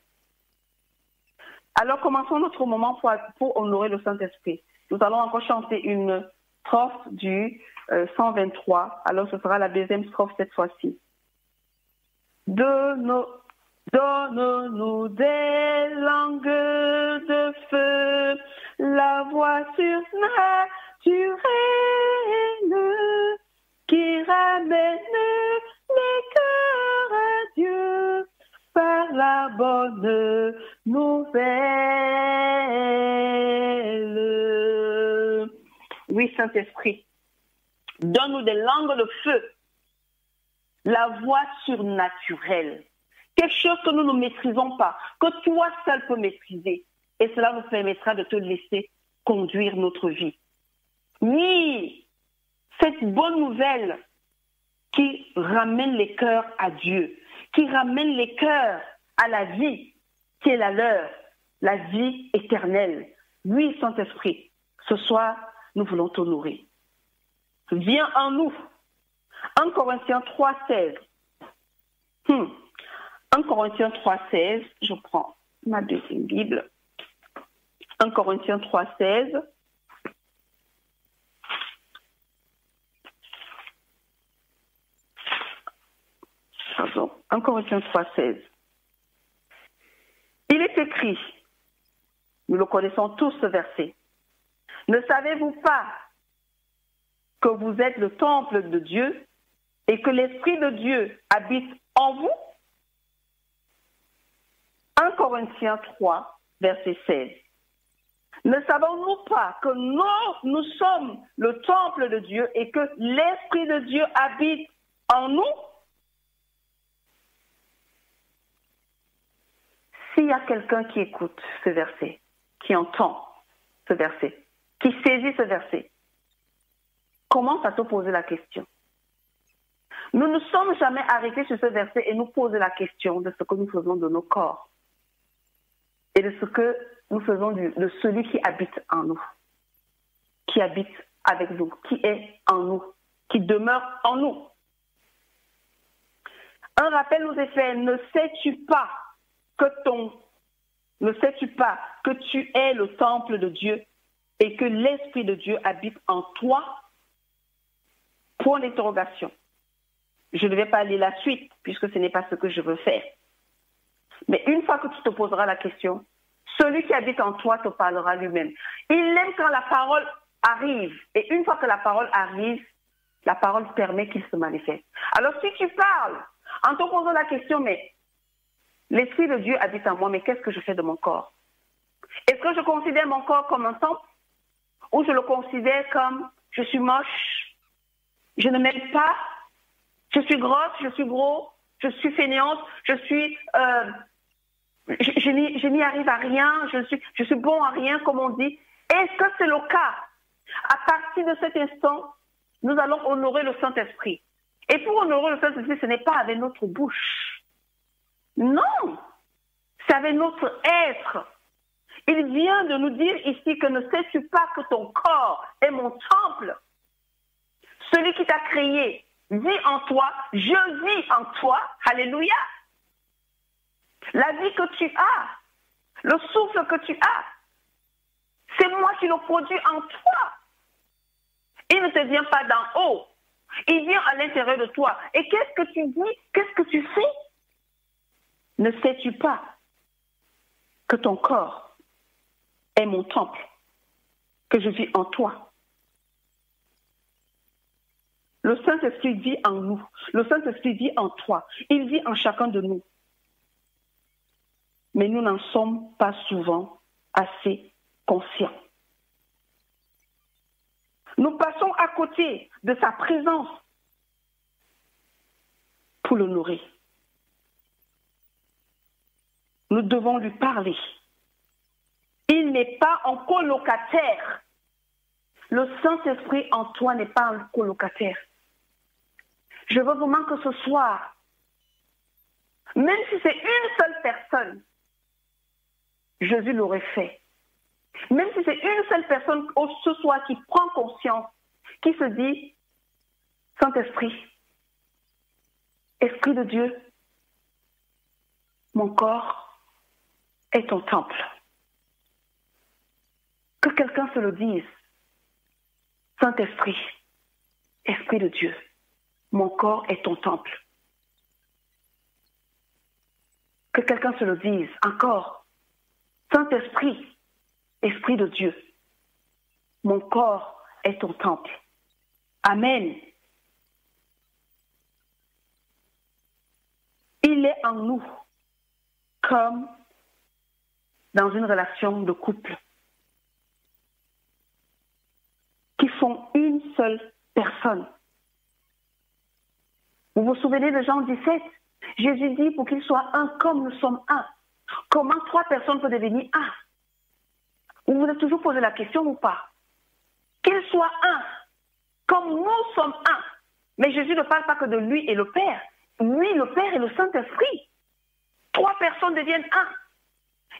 Alors commençons notre moment pour honorer le Saint-Esprit. Nous allons encore chanter une strophe du 123. Alors ce sera la deuxième strophe cette fois-ci. Donne-nous des langues de feu, la voix surnaturelle qui ramène les cœurs à Dieu par la bonne nouvelle. Oui, Saint-Esprit, donne-nous des langues de feu, la voix surnaturelle. Quelque chose que nous ne maîtrisons pas, que toi seul peux maîtriser. Et cela nous permettra de te laisser conduire notre vie. Oui, cette bonne nouvelle qui ramène les cœurs à Dieu, qui ramène les cœurs à la vie qui est la leur, la vie éternelle. Oui, Saint-Esprit, ce soir, nous voulons t'honorer. Viens en nous. 1 Corinthiens 3,16. 1 Corinthiens 3,16, je prends ma deuxième Bible. 1 Corinthiens 3,16. Pardon, 1 Corinthiens 3,16. Il est écrit, nous le connaissons tous ce verset, ne savez-vous pas que vous êtes le temple de Dieu et que l'Esprit de Dieu habite en vous? 1 Corinthiens 3, verset 16. Ne savons-nous pas que nous sommes le temple de Dieu et que l'Esprit de Dieu habite en nous? S'il y a quelqu'un qui écoute ce verset, qui entend ce verset, qui saisit ce verset, commence à te poser la question. Nous ne sommes jamais arrêtés sur ce verset et nous poser la question de ce que nous faisons de nos corps et de ce que nous faisons de celui qui habite en nous, qui habite avec nous, qui est en nous, qui demeure en nous. Un rappel nous est fait, ne sais-tu pas que tu es le temple de Dieu et que l'Esprit de Dieu habite en toi? Point d'interrogation. Je ne vais pas lire la suite puisque ce n'est pas ce que je veux faire. Mais une fois que tu te poseras la question, celui qui habite en toi te parlera lui-même. Il aime quand la parole arrive. Et une fois que la parole arrive, la parole permet qu'il se manifeste. Alors si tu parles en te posant la question, mais l'Esprit de Dieu habite en moi, mais qu'est-ce que je fais de mon corps? Est-ce que je considère mon corps comme un temple? Ou je le considère comme je suis moche, je ne m'aime pas, je suis grosse, je suis gros, je suis fainéante, je n'y arrive à rien, je suis bon à rien, comme on dit. Est-ce que c'est le cas? À partir de cet instant, nous allons honorer le Saint-Esprit. Et pour honorer le Saint-Esprit, ce n'est pas avec notre bouche. Non, c'est avec notre être. Il vient de nous dire ici que ne sais-tu pas que ton corps est mon temple? Celui qui t'a créé vit en toi, je vis en toi. Alléluia. La vie que tu as, le souffle que tu as, c'est moi qui le produis en toi. Il ne te vient pas d'en haut. Il vient à l'intérieur de toi. Et qu'est-ce que tu dis? Qu'est-ce que tu fais? Ne sais-tu pas que ton corps est mon temple, que je vis en toi? Le Saint-Esprit vit en nous. Le Saint-Esprit vit en toi. Il vit en chacun de nous. Mais nous n'en sommes pas souvent assez conscients. Nous passons à côté de sa présence pour l'honorer. Nous devons lui parler. Il n'est pas un colocataire. Le Saint-Esprit en toi n'est pas un colocataire. Je veux vraiment que ce soir, même si c'est une seule personne, Jésus l'aurait fait. Même si c'est une seule personne ce soir qui prend conscience, qui se dit, Saint-Esprit, Esprit de Dieu, mon corps est ton temple. Que quelqu'un se le dise, Saint-Esprit, Esprit de Dieu, mon corps est ton temple. Que quelqu'un se le dise encore, Saint-Esprit, Esprit de Dieu, mon corps est ton temple. Amen. Il est en nous comme dans une relation de couple qui font une seule personne. Vous vous souvenez de Jean 17? Jésus dit pour qu'il soit un comme nous sommes un. Comment trois personnes peuvent devenir un? Vous vous êtes toujours posé la question ou pas? Qu'il soit un, comme nous sommes un. Mais Jésus ne parle pas que de lui et le Père. Lui, le Père et le Saint-Esprit. Trois personnes deviennent un.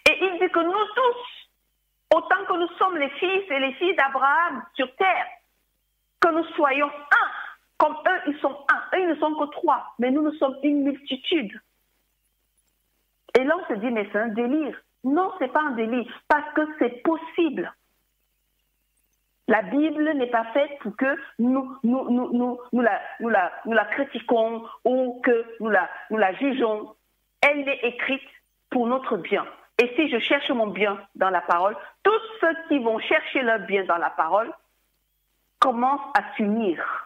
Et il dit que nous tous, autant que nous sommes les fils et les filles d'Abraham sur terre, que nous soyons un. Comme eux, ils sont un. Eux, ils ne sont que trois. Mais nous sommes une multitude. Et là, on se dit, mais c'est un délire. Non, ce n'est pas un délire. Parce que c'est possible. La Bible n'est pas faite pour que nous la critiquons ou que nous la jugeons. Elle est écrite pour notre bien. Et si je cherche mon bien dans la parole, tous ceux qui vont chercher leur bien dans la parole commencent à s'unir.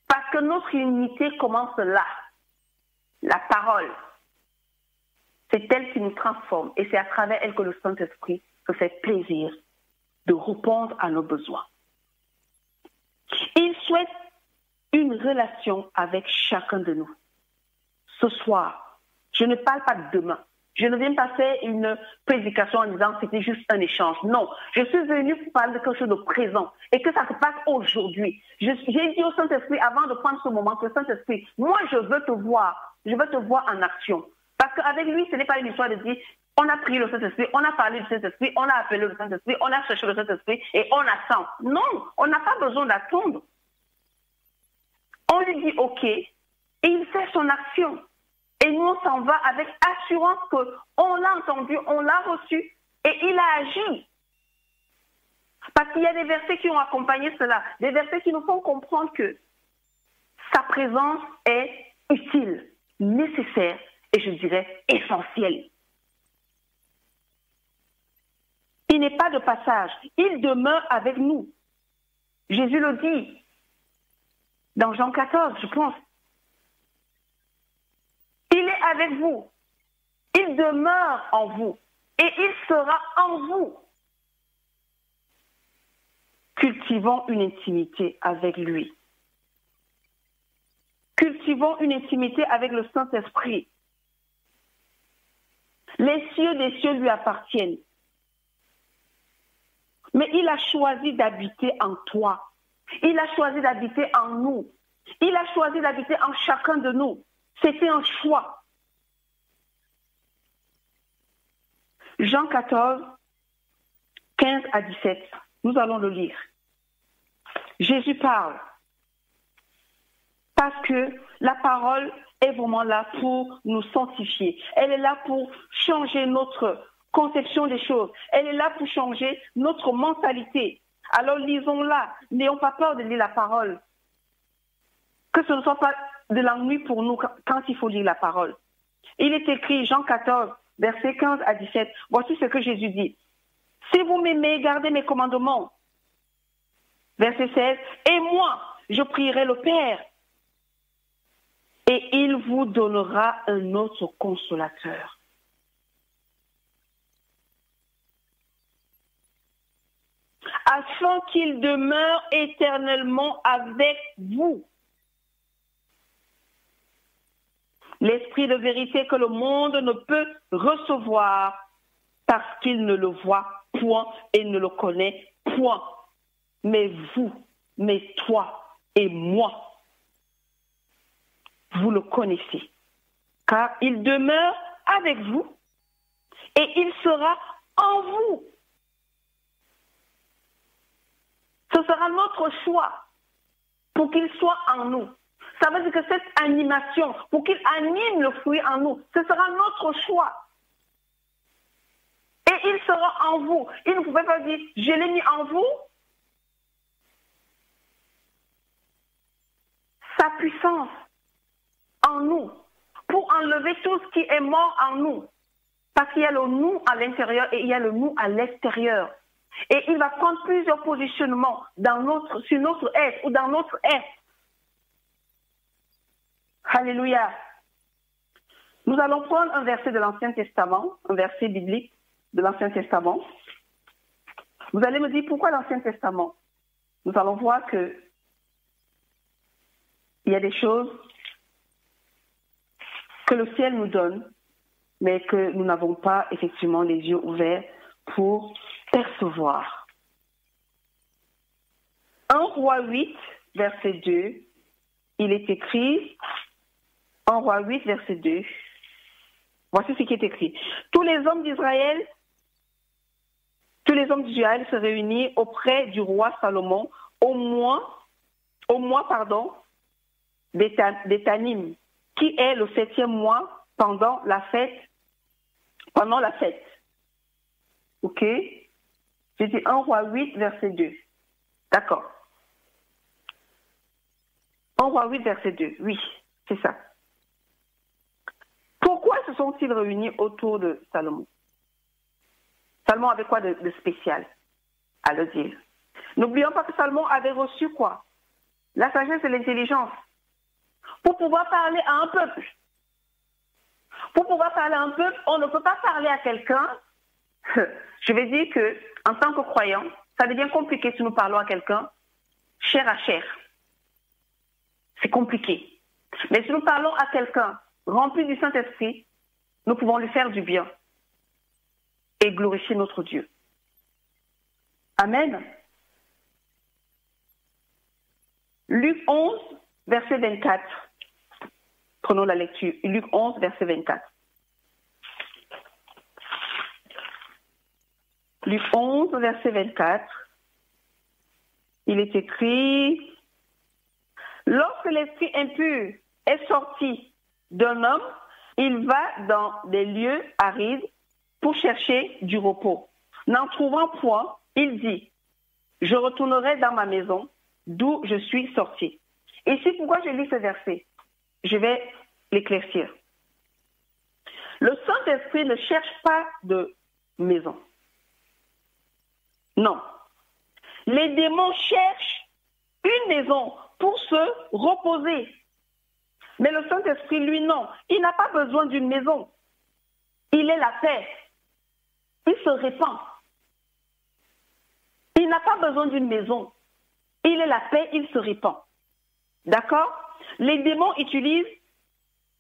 Parce que notre unité commence là. La parole. C'est elle qui nous transforme. Et c'est à travers elle que le Saint-Esprit se fait plaisir de répondre à nos besoins. Il souhaite une relation avec chacun de nous. Ce soir, je ne parle pas de demain. Je ne viens pas faire une prédication en disant que c'était juste un échange. Non, je suis venue pour parler de quelque chose de présent et que ça se passe aujourd'hui. J'ai dit au Saint-Esprit avant de prendre ce moment que Saint-Esprit, moi je veux te voir en action. Parce qu'avec lui, ce n'est pas une histoire de dire on a prié le Saint-Esprit, on a parlé du Saint-Esprit, on a appelé le Saint-Esprit, on a cherché le Saint-Esprit et on attend. Non, on n'a pas besoin d'attendre. On lui dit OK et il fait son action. Et nous, on s'en va avec assurance qu'on l'a entendu, on l'a reçu et il a agi. Parce qu'il y a des versets qui ont accompagné cela, des versets qui nous font comprendre que sa présence est utile, nécessaire et je dirais essentielle. Il n'est pas de passage, il demeure avec nous. Jésus le dit dans Jean 14, je pense. Il est avec vous, il demeure en vous et il sera en vous. Cultivons une intimité avec lui. Cultivons une intimité avec le Saint-Esprit. Les cieux des cieux lui appartiennent. Mais il a choisi d'habiter en toi. Il a choisi d'habiter en nous. Il a choisi d'habiter en chacun de nous. C'était un choix. Jean 14, 15 à 17. Nous allons le lire. Jésus parle. Parce que la parole est vraiment là pour nous sanctifier. Elle est là pour changer notre conception des choses. Elle est là pour changer notre mentalité. Alors lisons-la. N'ayons pas peur de lire la parole. Que ce ne soit pas de l'ennui pour nous quand il faut lire la parole. Il est écrit, Jean 14, versets 15 à 17. Voici ce que Jésus dit. Si vous m'aimez, gardez mes commandements. Verset 16. Et moi, je prierai le Père. Et il vous donnera un autre consolateur. Afin qu'il demeure éternellement avec vous. L'esprit de vérité que le monde ne peut recevoir parce qu'il ne le voit point et ne le connaît point. Mais vous, mais toi et moi, vous le connaissez. Car il demeure avec vous et il sera en vous. Ce sera notre choix pour qu'il soit en nous. Ça veut dire que cette animation, pour qu'il anime le fruit en nous, ce sera notre choix. Et il sera en vous. Il ne pouvait pas dire, je l'ai mis en vous. Sa puissance en nous, pour enlever tout ce qui est mort en nous. Parce qu'il y a le nous à l'intérieur et il y a le nous à l'extérieur. Et il va prendre plusieurs positionnements sur notre être ou dans notre être. Alléluia. Nous allons prendre un verset de l'Ancien Testament, un verset biblique de l'Ancien Testament. Vous allez me dire pourquoi l'Ancien Testament? Nous allons voir que il y a des choses que le ciel nous donne, mais que nous n'avons pas effectivement les yeux ouverts pour percevoir. 1 Roi 8, verset 2, il est écrit, 1 Roi 8, verset 2, voici ce qui est écrit. Tous les hommes d'Israël se réunissent auprès du roi Salomon au mois d'Étanim, qui est le 7e mois pendant la fête. Ok? C'était 1 Roi 8, verset 2. D'accord. 1 Roi 8, verset 2. Oui, c'est ça. Pourquoi se sont-ils réunis autour de Salomon? Salomon avait quoi de spécial à le dire? N'oublions pas que Salomon avait reçu quoi? La sagesse et l'intelligence. Pour pouvoir parler à un peuple. Pour pouvoir parler à un peuple, on ne peut pas parler à quelqu'un. Je vais dire que, en tant que croyant, ça devient compliqué si nous parlons à quelqu'un chair à chair. C'est compliqué. Mais si nous parlons à quelqu'un rempli du Saint-Esprit, nous pouvons lui faire du bien et glorifier notre Dieu. Amen. Luc 11, verset 24. Prenons la lecture. Luc 11, verset 24. Luc 11, verset 24. Il est écrit, lorsque l'esprit impur est sorti d'un homme, il va dans des lieux arides pour chercher du repos. N'en trouvant point, il dit, je retournerai dans ma maison d'où je suis sorti. Et c'est pourquoi je lis ce verset. Je vais l'éclaircir. Le Saint-Esprit ne cherche pas de maison. Non. Les démons cherchent une maison pour se reposer. Mais le Saint-Esprit, lui, non. Il n'a pas besoin d'une maison. Il est la paix. Il se répand. Il n'a pas besoin d'une maison. Il est la paix, il se répand. D'accord? Les démons utilisent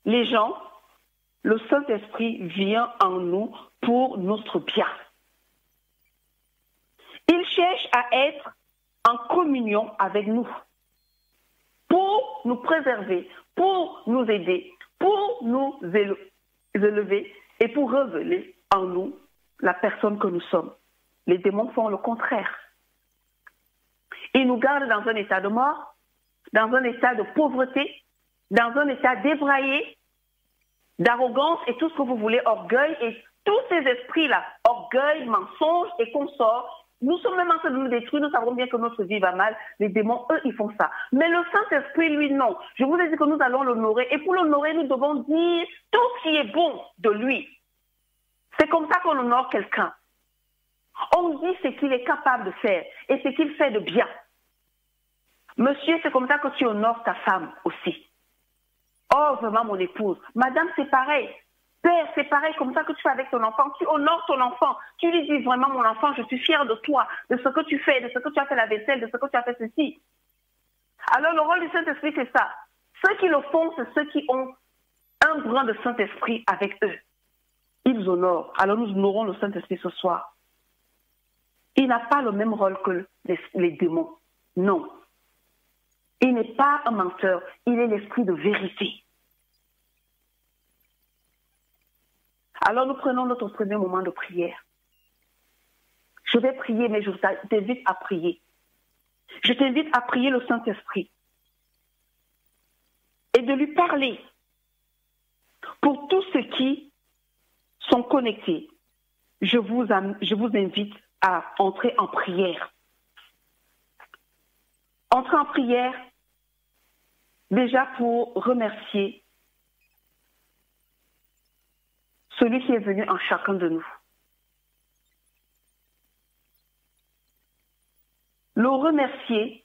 les gens. Le Saint-Esprit vient en nous pour notre bien. Il cherche à être en communion avec nous pour nous préserver, pour nous aider, pour nous élever et pour révéler en nous la personne que nous sommes. Les démons font le contraire. Ils nous gardent dans un état de mort, dans un état de pauvreté, dans un état débraillé, d'arrogance et tout ce que vous voulez, orgueil et tous ces esprits-là, orgueil, mensonge et consorts. Nous sommes même en train de nous détruire, nous savons bien que notre vie va mal. Les démons, eux, ils font ça. Mais le Saint-Esprit, lui, non. Je vous ai dit que nous allons l'honorer. Et pour l'honorer, nous devons dire tout ce qui est bon de lui. C'est comme ça qu'on honore quelqu'un. On dit ce qu'il est capable de faire et ce qu'il fait de bien. Monsieur, c'est comme ça que tu honores ta femme aussi. Oh, vraiment, mon épouse. Madame, c'est pareil. Père, c'est pareil, comme ça que tu fais avec ton enfant. Tu honores ton enfant. Tu lui dis vraiment, mon enfant, je suis fière de toi, de ce que tu fais, de ce que tu as fait la vaisselle, de ce que tu as fait ceci. Alors, le rôle du Saint-Esprit, c'est ça. Ceux qui le font, c'est ceux qui ont un brin de Saint-Esprit avec eux. Ils honorent. Alors, nous honorons le Saint-Esprit ce soir. Il n'a pas le même rôle que les démons. Non. Il n'est pas un menteur. Il est l'esprit de vérité. Alors nous prenons notre premier moment de prière. Je vais prier, mais je t'invite à prier. Je t'invite à prier le Saint-Esprit et de lui parler pour tous ceux qui sont connectés. Je vous invite à entrer en prière. Entrer en prière déjà pour remercier celui qui est venu en chacun de nous. Le remercier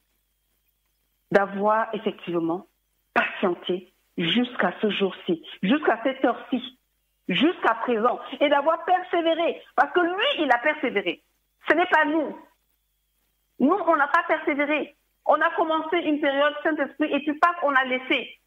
d'avoir effectivement patienté jusqu'à ce jour-ci, jusqu'à cette heure-ci, jusqu'à présent, et d'avoir persévéré, parce que lui, il a persévéré. Ce n'est pas nous. Nous, on n'a pas persévéré. On a commencé une période Saint-Esprit et puis paf, on a laissé.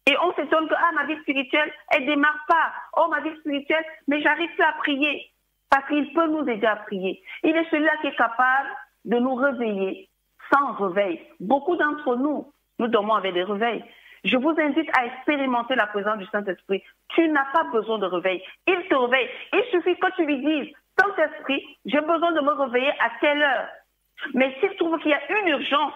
Et on s'étonne que ma vie spirituelle, elle ne démarre pas. Oh, ma vie spirituelle, mais j'arrive plus à prier. Parce qu'il peut nous aider à prier. Il est celui-là qui est capable de nous réveiller sans réveil. Beaucoup d'entre nous, nous dormons avec des réveils. Je vous invite à expérimenter la présence du Saint-Esprit. Tu n'as pas besoin de réveil. Il te réveille. Il suffit que tu lui dises, Saint-Esprit, j'ai besoin de me réveiller à telle heure. Mais s'il trouve qu'il y a une urgence,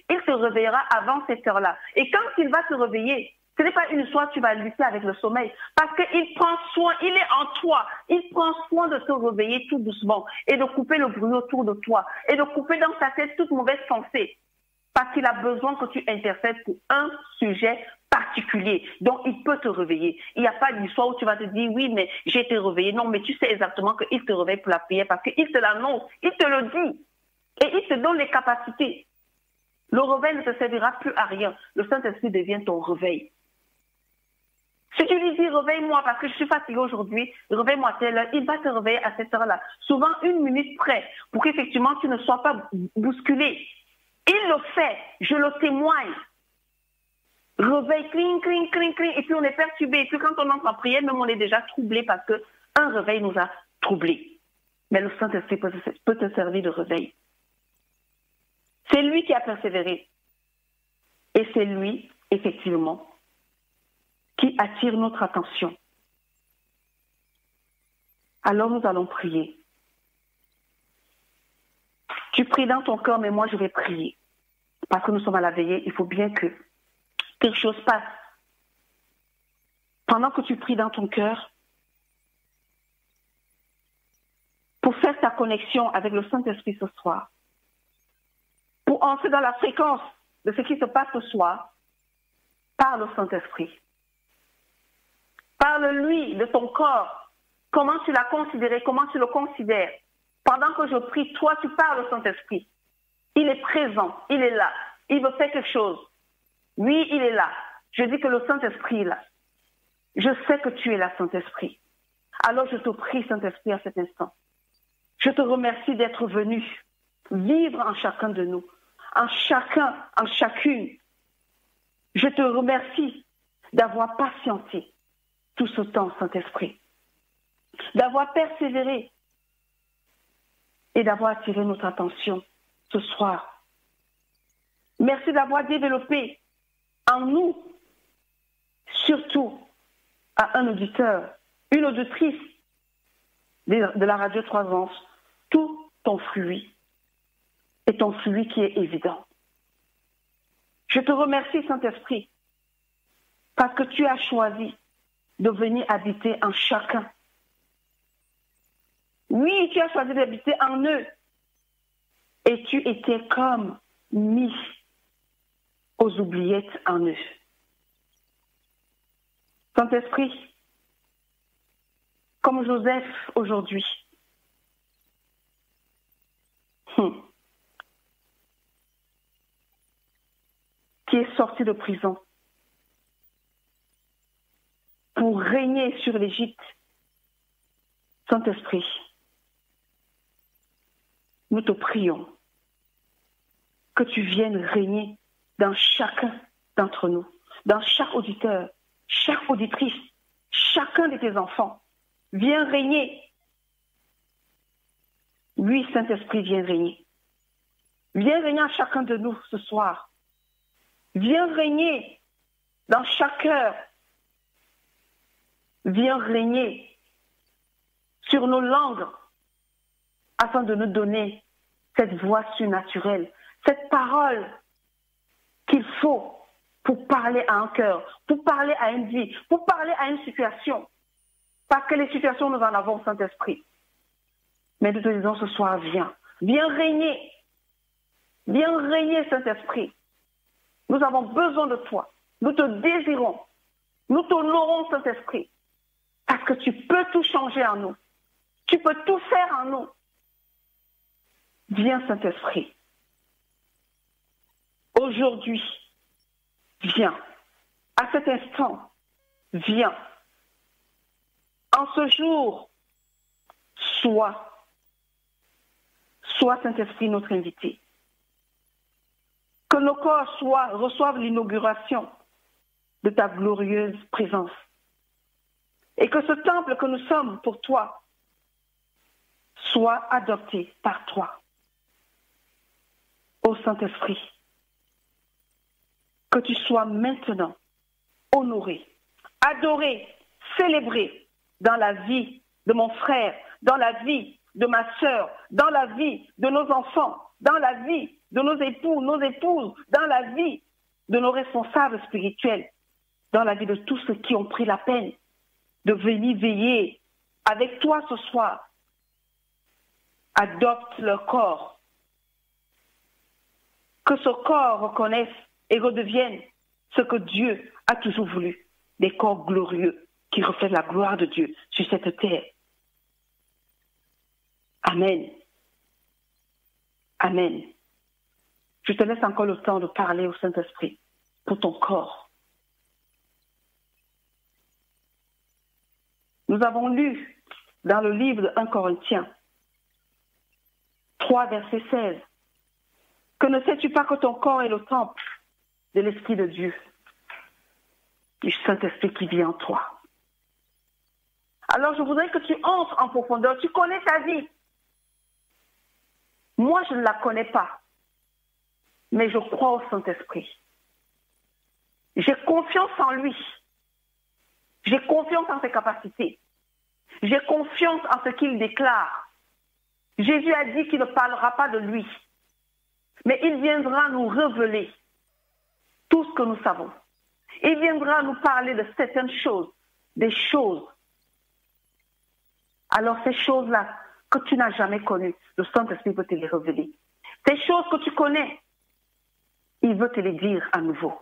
il se réveillera avant cette heure-là. Et quand il va se réveiller, ce n'est pas une fois que tu vas lutter avec le sommeil, parce qu'il prend soin, il est en toi, il prend soin de te réveiller tout doucement et de couper le bruit autour de toi et de couper dans ta tête toute mauvaise pensée, parce qu'il a besoin que tu intercèdes pour un sujet particulier, donc il peut te réveiller. Il n'y a pas d'histoire où tu vas te dire, oui, mais j'ai été réveillé. Non, mais tu sais exactement qu'il te réveille pour la prière, parce qu'il te l'annonce, il te le dit, et il te donne les capacités. Le réveil ne te servira plus à rien. Le Saint-Esprit devient ton réveil. Si tu lui dis réveille-moi parce que je suis fatiguée aujourd'hui, réveille-moi à telle heure, il va te réveiller à cette heure-là. Souvent 1 minute près pour qu'effectivement tu ne sois pas bousculé. Il le fait, je le témoigne. Réveil, cling, cling, cling, cling, et puis on est perturbé. Et puis quand on entre en prière, même on est déjà troublé parce qu'un réveil nous a troublés. Mais le Saint-Esprit peut te servir de réveil. C'est lui qui a persévéré. Et c'est lui, effectivement, qui attire notre attention. Alors nous allons prier. Tu pries dans ton cœur, mais moi je vais prier. Parce que nous sommes à la veillée, il faut bien que quelque chose passe. Pendant que tu pries dans ton cœur, pour faire ta connexion avec le Saint-Esprit ce soir, pour entrer dans la fréquence de ce qui se passe ce soir, parle au Saint-Esprit. Parle-lui de ton corps, comment tu l'as considéré, comment tu le considères. Pendant que je prie, toi, tu parles au Saint-Esprit. Il est présent, il est là, il veut faire quelque chose. Oui, il est là. Je dis que le Saint-Esprit est là. Je sais que tu es là, Saint-Esprit. Alors je te prie, Saint-Esprit, à cet instant. Je te remercie d'être venu vivre en chacun de nous, en chacun, en chacune. Je te remercie d'avoir patienté tout ce temps, Saint-Esprit, d'avoir persévéré et d'avoir attiré notre attention ce soir. Merci d'avoir développé en nous, surtout à un auditeur, une auditrice de la radio 3 ans, tout ton fruit et ton fruit qui est évident. Je te remercie, Saint-Esprit, parce que tu as choisi de venir habiter en chacun. Oui, tu as choisi d'habiter en eux. Et tu étais comme mis aux oubliettes en eux. Saint-Esprit, comme Joseph aujourd'hui, qui est sorti de prison pour régner sur l'Égypte, Saint-Esprit, nous te prions que tu viennes régner dans chacun d'entre nous, dans chaque auditeur, chaque auditrice, chacun de tes enfants. Viens régner. Oui, Saint-Esprit, viens régner. Viens régner à chacun de nous ce soir. Viens régner dans chaque cœur. Viens régner sur nos langues afin de nous donner cette voix surnaturelle, cette parole qu'il faut pour parler à un cœur, pour parler à une vie, pour parler à une situation. Parce que les situations, nous en avons, Saint-Esprit. Mais nous te disons ce soir, viens. Viens régner. Viens régner, Saint-Esprit. Nous avons besoin de toi. Nous te désirons. Nous t'honorons, Saint-Esprit. Parce que tu peux tout changer en nous. Tu peux tout faire en nous. Viens, Saint-Esprit. Aujourd'hui, viens. À cet instant, viens. En ce jour, sois Saint-Esprit notre invité. Que nos corps reçoivent l'inauguration de ta glorieuse présence. Et que ce temple que nous sommes pour toi soit adopté par toi. Ô Saint-Esprit, que tu sois maintenant honoré, adoré, célébré dans la vie de mon frère, dans la vie de ma sœur, dans la vie de nos enfants, dans la vie de nos époux, nos épouses, dans la vie de nos responsables spirituels, dans la vie de tous ceux qui ont pris la peine de venir veiller avec toi ce soir. Adopte leur corps. Que ce corps reconnaisse et redevienne ce que Dieu a toujours voulu, des corps glorieux qui reflètent la gloire de Dieu sur cette terre. Amen. Amen. Je te laisse encore le temps de parler au Saint-Esprit pour ton corps. Nous avons lu dans le livre de 1 Corinthiens 3, verset 16, que ne sais-tu pas que ton corps est le temple de l'Esprit de Dieu, du Saint-Esprit qui vit en toi. Alors je voudrais que tu entres en profondeur. Tu connais ta vie. Moi, je ne la connais pas, mais je crois au Saint-Esprit. J'ai confiance en lui. J'ai confiance en ses capacités. J'ai confiance en ce qu'il déclare. Jésus a dit qu'il ne parlera pas de lui, mais il viendra nous révéler tout ce que nous savons. Il viendra nous parler de certaines choses, des choses. Alors ces choses-là que tu n'as jamais connues, le Saint-Esprit veut te les révéler. Ces choses que tu connais, il veut te les dire à nouveau.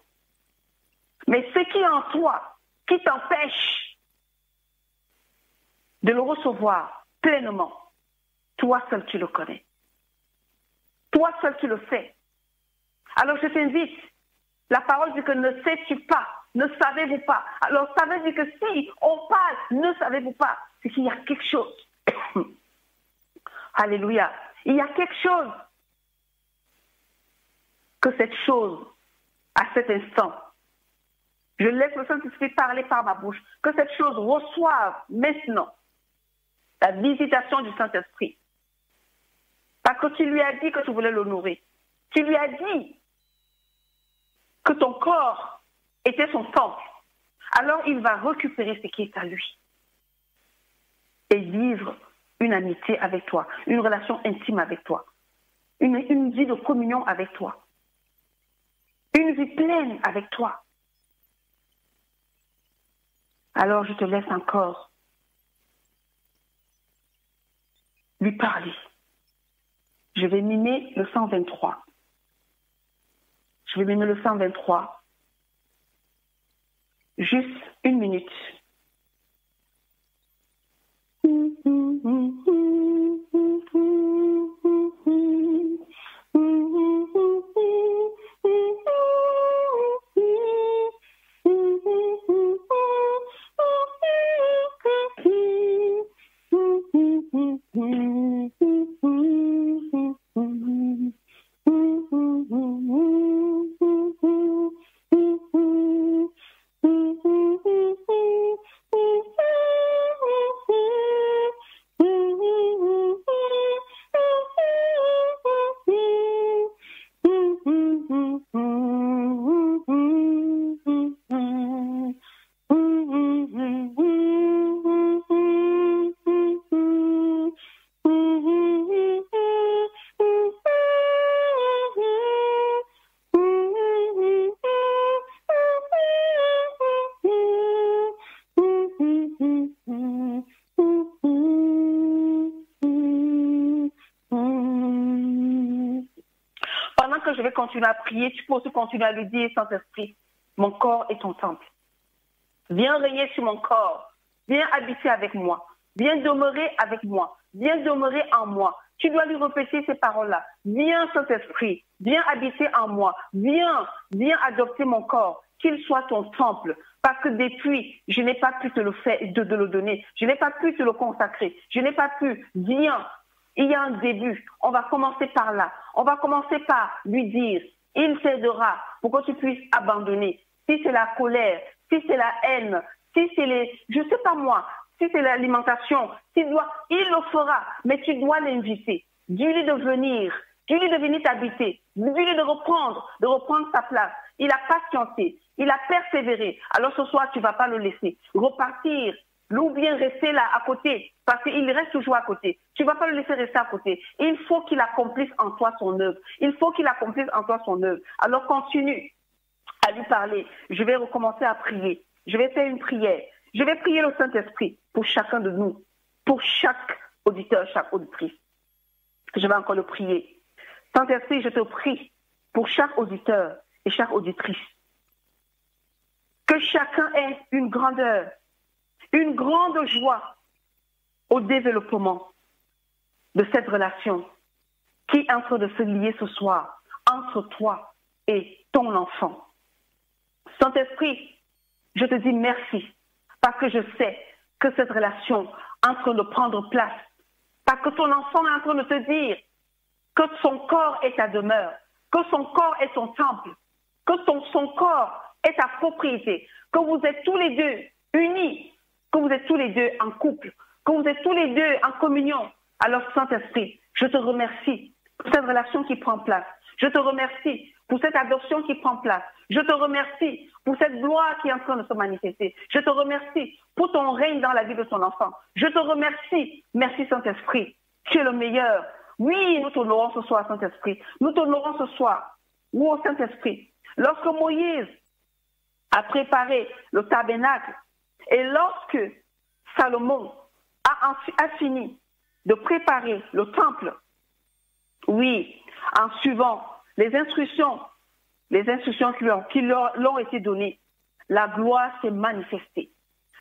Mais ce qui est en toi, qui t'empêche de le recevoir pleinement, toi seul tu le connais. Toi seul tu le sais. Alors je t'invite, la parole dit que ne sais-tu pas, ne savez-vous pas. Alors ça veut dire que si on parle, ne savez-vous pas, c'est qu'il y a quelque chose. Alléluia. Il y a quelque chose. Que cette chose, à cet instant, je laisse le Saint-Esprit parler par ma bouche, que cette chose reçoive maintenant la visitation du Saint-Esprit. Parce que tu lui as dit que tu voulais l'honorer. Tu lui as dit que ton corps était son temple. Alors il va récupérer ce qui est à lui et vivre une amitié avec toi, une relation intime avec toi, une vie de communion avec toi, une vie pleine avec toi. Alors je te laisse encore lui parler. Je vais mimer le 123. Je vais mimer le 123. Juste une minute. Je vais continuer à prier, tu peux aussi continuer à lui dire, Saint-Esprit, mon corps est ton temple. Viens régner sur mon corps, viens habiter avec moi, viens demeurer avec moi, viens demeurer en moi. Tu dois lui répéter ces paroles-là. Viens, Saint-Esprit, viens habiter en moi, viens adopter mon corps, qu'il soit ton temple. Parce que depuis, je n'ai pas pu te le faire, de le donner, je n'ai pas pu te le consacrer, je n'ai pas pu, viens. Il y a un début. On va commencer par là. On va commencer par lui dire, il t'aidera pour que tu puisses abandonner. Si c'est la colère, si c'est la haine, si c'est je sais pas moi, si c'est l'alimentation, il le fera, mais tu dois l'inviter. Dis-lui de venir t'habiter. Dis-lui de reprendre sa place. Il a patienté, il a persévéré. Alors ce soir, tu ne vas pas le laisser repartir. Ou bien rester là à côté, parce qu'il reste toujours à côté. Tu ne vas pas le laisser rester à côté. Il faut qu'il accomplisse en toi son œuvre. Il faut qu'il accomplisse en toi son œuvre. Alors continue à lui parler. Je vais recommencer à prier. Je vais faire une prière. Je vais prier le Saint-Esprit pour chacun de nous, pour chaque auditeur, chaque auditrice. Je vais encore le prier. Saint-Esprit, je te prie pour chaque auditeur et chaque auditrice. Que chacun ait une grandeur, une grande joie au développement de cette relation qui est en train de se lier ce soir entre toi et ton enfant. Saint-Esprit, je te dis merci parce que je sais que cette relation est en train de prendre place. Parce que ton enfant est en train de te dire que son corps est ta demeure, que son corps est ton temple, que son corps est ta propriété, que vous êtes tous les deux unis, que vous êtes tous les deux en couple, que vous êtes tous les deux en communion. Alors, Saint-Esprit, je te remercie pour cette relation qui prend place. Je te remercie pour cette adoption qui prend place. Je te remercie pour cette gloire qui est en train de se manifester. Je te remercie pour ton règne dans la vie de ton enfant. Je te remercie. Merci Saint-Esprit. Tu es le meilleur. Oui, nous t'honorons ce soir, Saint-Esprit. Nous t'honorons ce soir. Oh, Saint-Esprit. Lorsque Moïse a préparé le tabernacle et lorsque Salomon a fini de préparer le temple, oui, en suivant les instructions qui leur ont été données, la gloire s'est manifestée.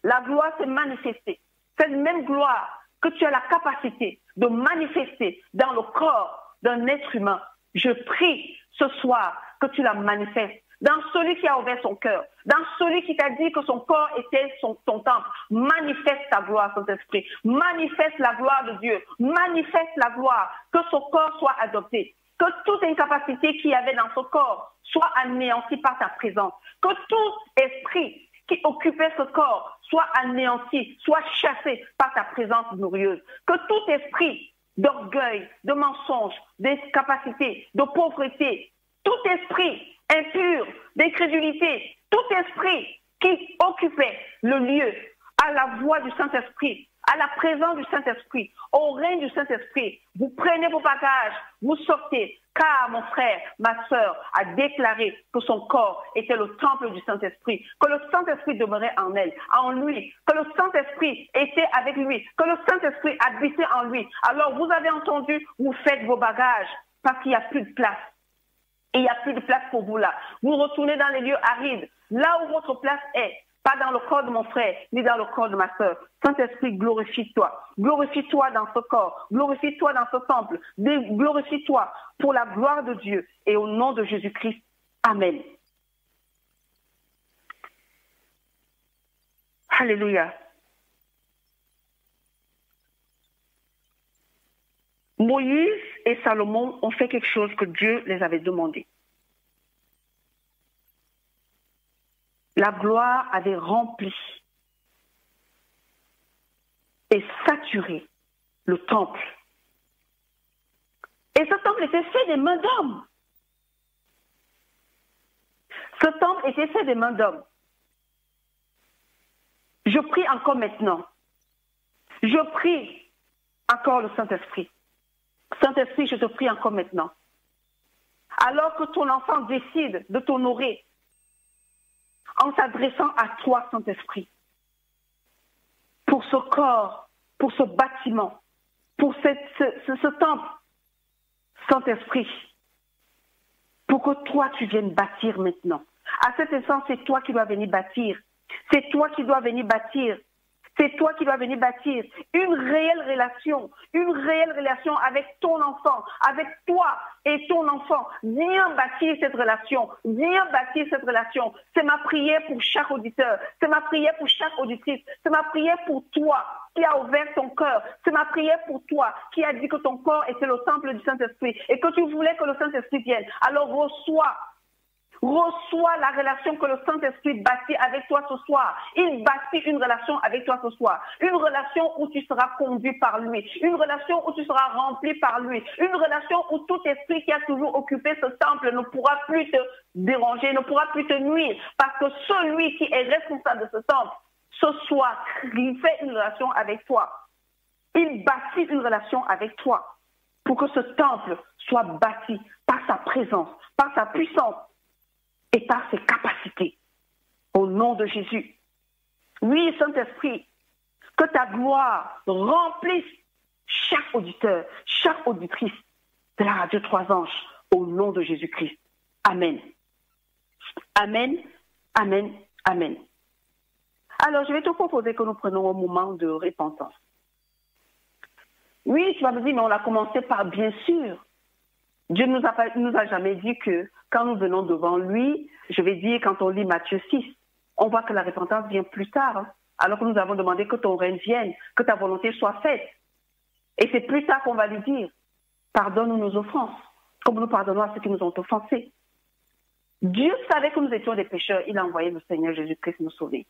La gloire s'est manifestée. Cette même gloire que tu as la capacité de manifester dans le corps d'un être humain, je prie ce soir que tu la manifestes dans celui qui a ouvert son cœur, dans celui qui t'a dit que son corps était son temple. Manifeste ta gloire, Saint-Esprit. Manifeste la gloire de Dieu. Manifeste la gloire, que son corps soit adopté. Que toute incapacité qu'il y avait dans son corps soit anéantie par ta présence. Que tout esprit qui occupait ce corps soit anéanti, soit chassé par ta présence glorieuse. Que tout esprit d'orgueil, de mensonge, d'incapacité, de pauvreté, tout esprit impur, d'incrédulité, tout esprit qui occupait le lieu à la voix du Saint-Esprit, à la présence du Saint-Esprit, au règne du Saint-Esprit, vous prenez vos bagages, vous sortez, car mon frère, ma sœur a déclaré que son corps était le temple du Saint-Esprit, que le Saint-Esprit demeurait en elle, en lui, que le Saint-Esprit était avec lui, que le Saint-Esprit habitait en lui. Alors vous avez entendu, vous faites vos bagages parce qu'il n'y a plus de place. Et il n'y a plus de place pour vous là. Vous retournez dans les lieux arides, là où votre place est. Pas dans le corps de mon frère, ni dans le corps de ma sœur. Saint-Esprit, glorifie-toi. Glorifie-toi dans ce corps. Glorifie-toi dans ce temple. Glorifie-toi pour la gloire de Dieu. Et au nom de Jésus-Christ. Amen. Alléluia. Moïse et Salomon ont fait quelque chose que Dieu les avait demandé. La gloire avait rempli et saturé le temple. Et ce temple était fait des mains d'hommes. Ce temple était fait des mains d'hommes. Je prie encore maintenant. Je prie encore le Saint-Esprit. Saint-Esprit, je te prie encore maintenant. Alors que ton enfant décide de t'honorer, en s'adressant à toi, Saint-Esprit, pour ce corps, pour ce bâtiment, pour ce temple, Saint-Esprit, pour que toi, tu viennes bâtir maintenant. À cet instant, c'est toi qui dois venir bâtir. C'est toi qui dois venir bâtir. C'est toi qui dois venir bâtir une réelle relation avec ton enfant, avec toi et ton enfant. Viens bâtir cette relation. Viens bâtir cette relation. C'est ma prière pour chaque auditeur. C'est ma prière pour chaque auditrice. C'est ma prière pour toi qui a ouvert ton cœur. C'est ma prière pour toi qui a dit que ton corps était le temple du Saint-Esprit et que tu voulais que le Saint-Esprit vienne. Alors reçois la relation que le Saint-Esprit bâtit avec toi ce soir. Il bâtit une relation avec toi ce soir. Une relation où tu seras conduit par lui. Une relation où tu seras rempli par lui. Une relation où tout esprit qui a toujours occupé ce temple ne pourra plus te déranger, ne pourra plus te nuire. Parce que celui qui est responsable de ce temple, ce soir, il fait une relation avec toi. Il bâtit une relation avec toi pour que ce temple soit bâti par sa présence, par sa puissance et par ses capacités. Au nom de Jésus. Oui, Saint-Esprit, que ta gloire remplisse chaque auditeur, chaque auditrice de la radio 3 Anges, au nom de Jésus-Christ. Amen. Amen, amen, amen. Alors, je vais te proposer que nous prenons un moment de repentance. Oui, tu vas me dire, mais on a commencé par bien sûr. Dieu ne nous a jamais dit que quand nous venons devant lui, je vais dire quand on lit Matthieu 6, on voit que la repentance vient plus tard, hein, alors que nous avons demandé que ton règne vienne, que ta volonté soit faite. Et c'est plus tard qu'on va lui dire, pardonne-nous nos offenses, comme nous pardonnons à ceux qui nous ont offensés. Dieu savait que nous étions des pécheurs, il a envoyé le Seigneur Jésus-Christ nous sauver.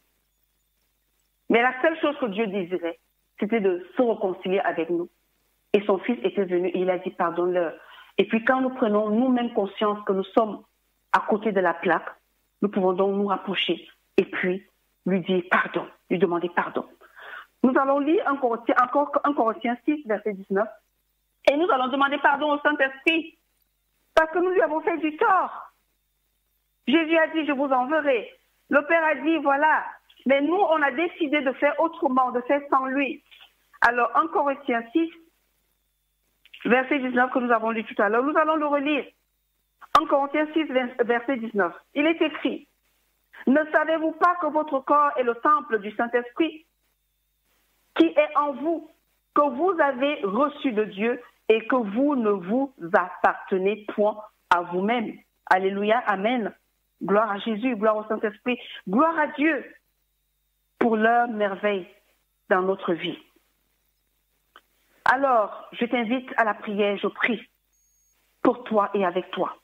Mais la seule chose que Dieu désirait, c'était de se réconcilier avec nous. Et son Fils était venu et il a dit pardonne-leur. Et puis quand nous prenons nous-mêmes conscience que nous sommes à côté de la plaque, nous pouvons donc nous rapprocher et puis lui dire pardon, lui demander pardon. Nous allons lire encore 1 Corinthiens 6, verset 19. Et nous allons demander pardon au Saint-Esprit parce que nous lui avons fait du tort. Jésus a dit, je vous enverrai. Le Père a dit, voilà. Mais nous, on a décidé de faire autrement, de faire sans lui. Alors, 1 Corinthiens 6, verset 19 que nous avons lu tout à l'heure, nous allons le relire. 1 Corinthiens 6, verset 19. Il est écrit, ne savez-vous pas que votre corps est le temple du Saint-Esprit qui est en vous, que vous avez reçu de Dieu et que vous ne vous appartenez point à vous-même. Alléluia, amen. Gloire à Jésus, gloire au Saint-Esprit, gloire à Dieu pour leur merveille dans notre vie. Alors, je t'invite à la prière, je prie pour toi et avec toi.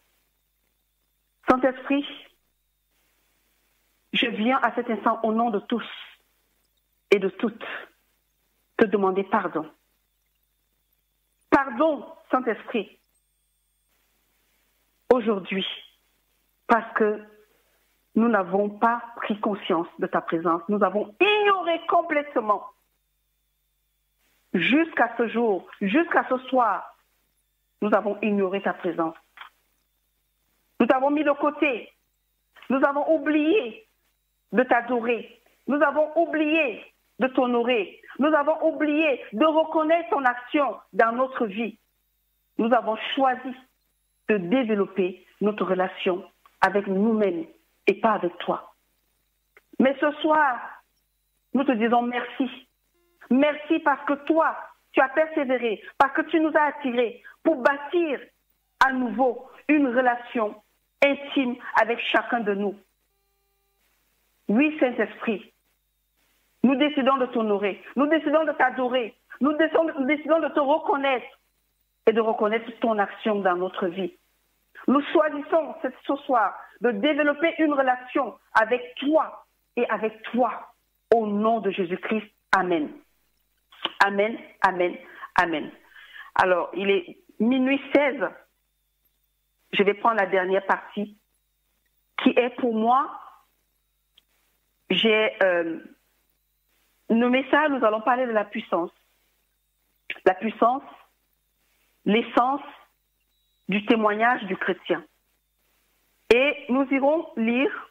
Saint-Esprit, je viens à cet instant au nom de tous et de toutes te demander pardon. Pardon, Saint-Esprit, aujourd'hui, parce que nous n'avons pas pris conscience de ta présence. Nous avons ignoré complètement jusqu'à ce jour, jusqu'à ce soir, nous avons ignoré ta présence. Nous t'avons mis de côté. Nous avons oublié de t'adorer. Nous avons oublié de t'honorer. Nous avons oublié de reconnaître ton action dans notre vie. Nous avons choisi de développer notre relation avec nous-mêmes et pas avec toi. Mais ce soir, nous te disons merci. Merci parce que toi, tu as persévéré, parce que tu nous as attirés pour bâtir à nouveau une relation intime avec chacun de nous. Oui, Saint-Esprit, nous décidons de t'honorer, nous décidons de t'adorer, nous décidons de te reconnaître et de reconnaître ton action dans notre vie. Nous choisissons ce soir de développer une relation avec toi et avec toi au nom de Jésus-Christ. Amen. Amen, amen, amen. Alors, il est minuit 16. Je vais prendre la dernière partie qui est pour moi, j'ai nommé ça, nous allons parler de la puissance. La puissance, l'essence du témoignage du chrétien. Et nous irons lire,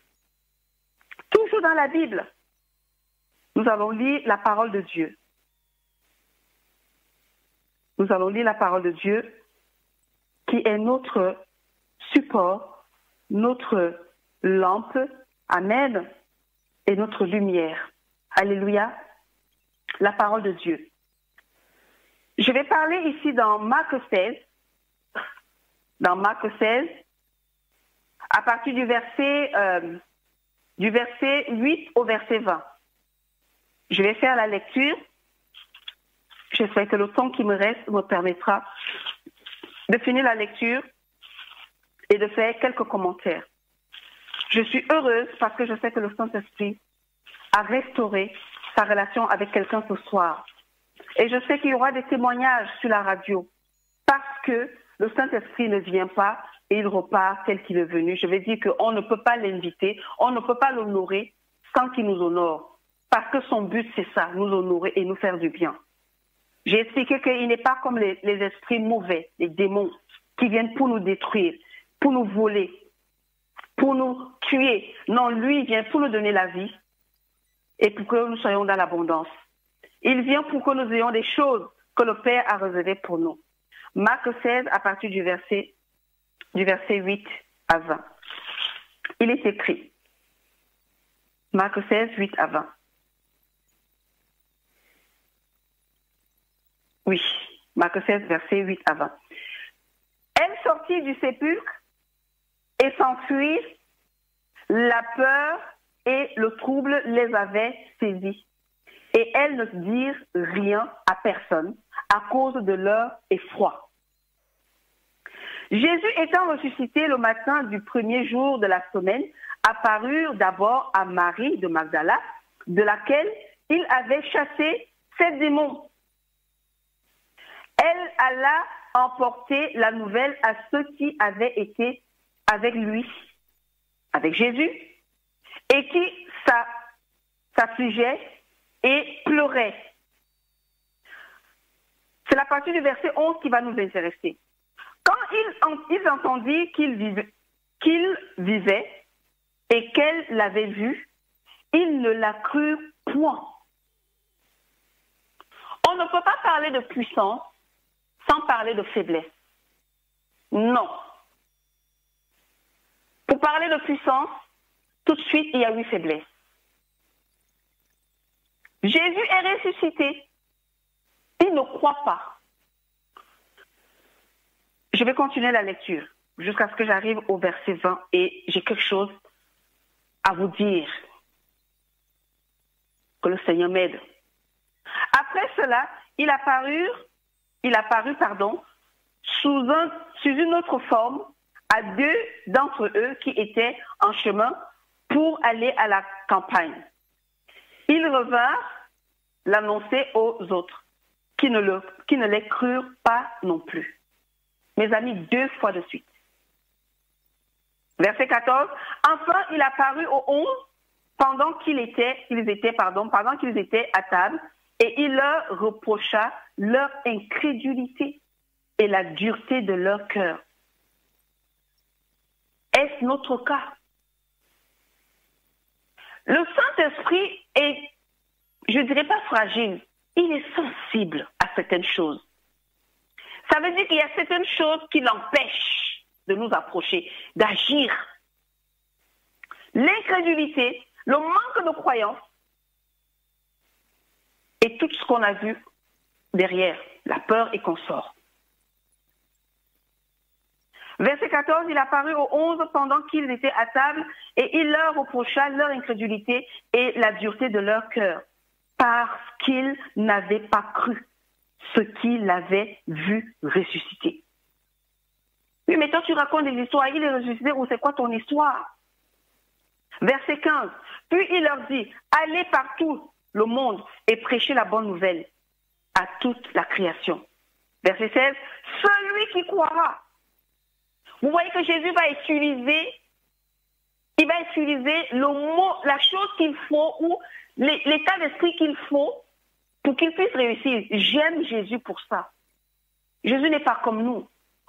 toujours dans la Bible, nous allons lire la parole de Dieu. Nous allons lire la parole de Dieu qui est notre support, notre lampe, amen, et notre lumière. Alléluia, la parole de Dieu. Je vais parler ici dans Marc 16, à partir du verset 8 au verset 20. Je vais faire la lecture. J'espère que le temps qui me reste me permettra de finir la lecture et de faire quelques commentaires. Je suis heureuse parce que je sais que le Saint-Esprit a restauré sa relation avec quelqu'un ce soir. Et je sais qu'il y aura des témoignages sur la radio parce que le Saint-Esprit ne vient pas et il repart tel qu'il est venu. Je vais dire qu'on ne peut pas l'inviter, on ne peut pas l'honorer sans qu'il nous honore. Parce que son but, c'est ça, nous honorer et nous faire du bien. J'ai expliqué qu'il n'est pas comme les esprits mauvais, les démons, qui viennent pour nous détruire, pour nous voler, pour nous tuer. Non, lui, il vient pour nous donner la vie et pour que nous soyons dans l'abondance. Il vient pour que nous ayons des choses que le Père a réservées pour nous. Marc 16, à partir du verset 8 à 20. Il est écrit. Marc 16, 8 à 20. Oui, Marc 16, verset 8 à 20. Elle sortit du sépulcre et s'enfuit. La peur et le trouble les avaient saisis. et elles ne dirent rien à personne à cause de leur effroi. Jésus étant ressuscité le matin du premier jour de la semaine, apparut d'abord à Marie de Magdala, de laquelle il avait chassé 7 démons. Elle alla emporter la nouvelle à ceux qui avaient été avec lui, avec Jésus, et qui s'affligeaient et pleuraient. C'est la partie du verset 11 qui va nous intéresser. Quand ils entendirent qu'il vivait et qu'elle l'avait vu, ils ne la crurent point. On ne peut pas parler de puissance sans parler de faiblesse. Non. Pour parler de puissance, tout de suite, il y a eu faiblesse. Jésus est ressuscité. Ils ne croient pas. Je vais continuer la lecture jusqu'à ce que j'arrive au verset 20 et j'ai quelque chose à vous dire. Que le Seigneur m'aide. Après cela, il apparut, sous une autre forme à 2 d'entre eux qui étaient en chemin pour aller à la campagne. Ils revinrent l'annoncer aux autres, qui ne les crurent pas non plus. Mes amis, 2 fois de suite. Verset 14. Enfin, il apparut aux 11 pendant qu'ils étaient à table, et il leur reprocha leur incrédulité et la dureté de leur cœur. Est-ce notre cas? Le Saint-Esprit est, je ne dirais pas fragile, il est sensible à certaines choses. Ça veut dire qu'il y a certaines choses qui l'empêchent de nous approcher, d'agir. L'incrédulité, le manque de croyance et tout ce qu'on a vu derrière, la peur et consort. Verset 14, il apparut aux 11 pendant qu'ils étaient à table et il leur reprocha leur incrédulité et la dureté de leur cœur parce qu'ils n'avaient pas cru ce qu'il avait vu ressusciter. Oui, mais toi tu racontes des histoires, il est ressuscité ou c'est quoi ton histoire? Verset 15, puis il leur dit, allez partout le monde et prêchez la bonne nouvelle à toute la création. Verset 16, celui qui croira. Vous voyez que Jésus va utiliser le mot, la chose qu'il faut ou l'état d'esprit qu'il faut pour qu'il puisse réussir. J'aime Jésus pour ça. Jésus n'est pas comme nous.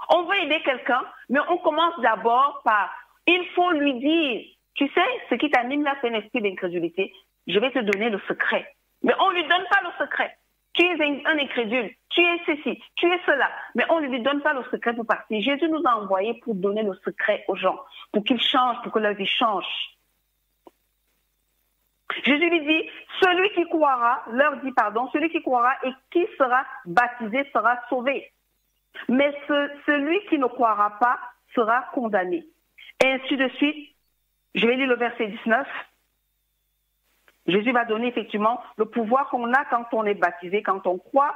On veut aider quelqu'un, mais on commence d'abord par, il faut lui dire, tu sais, ce qui t'anime là, c'est un esprit d'incrédulité. Je vais te donner le secret. Mais on ne lui donne pas le secret. Tu es un incrédule, tu es ceci, tu es cela. Mais on ne lui donne pas le secret pour partir. Jésus nous a envoyés pour donner le secret aux gens, pour qu'ils changent, pour que leur vie change. Jésus lui dit, celui qui croira, celui qui croira et qui sera baptisé sera sauvé. Mais celui qui ne croira pas sera condamné. Et ainsi de suite, je vais lire le verset 19. Jésus va donner effectivement le pouvoir qu'on a quand on est baptisé, quand on croit.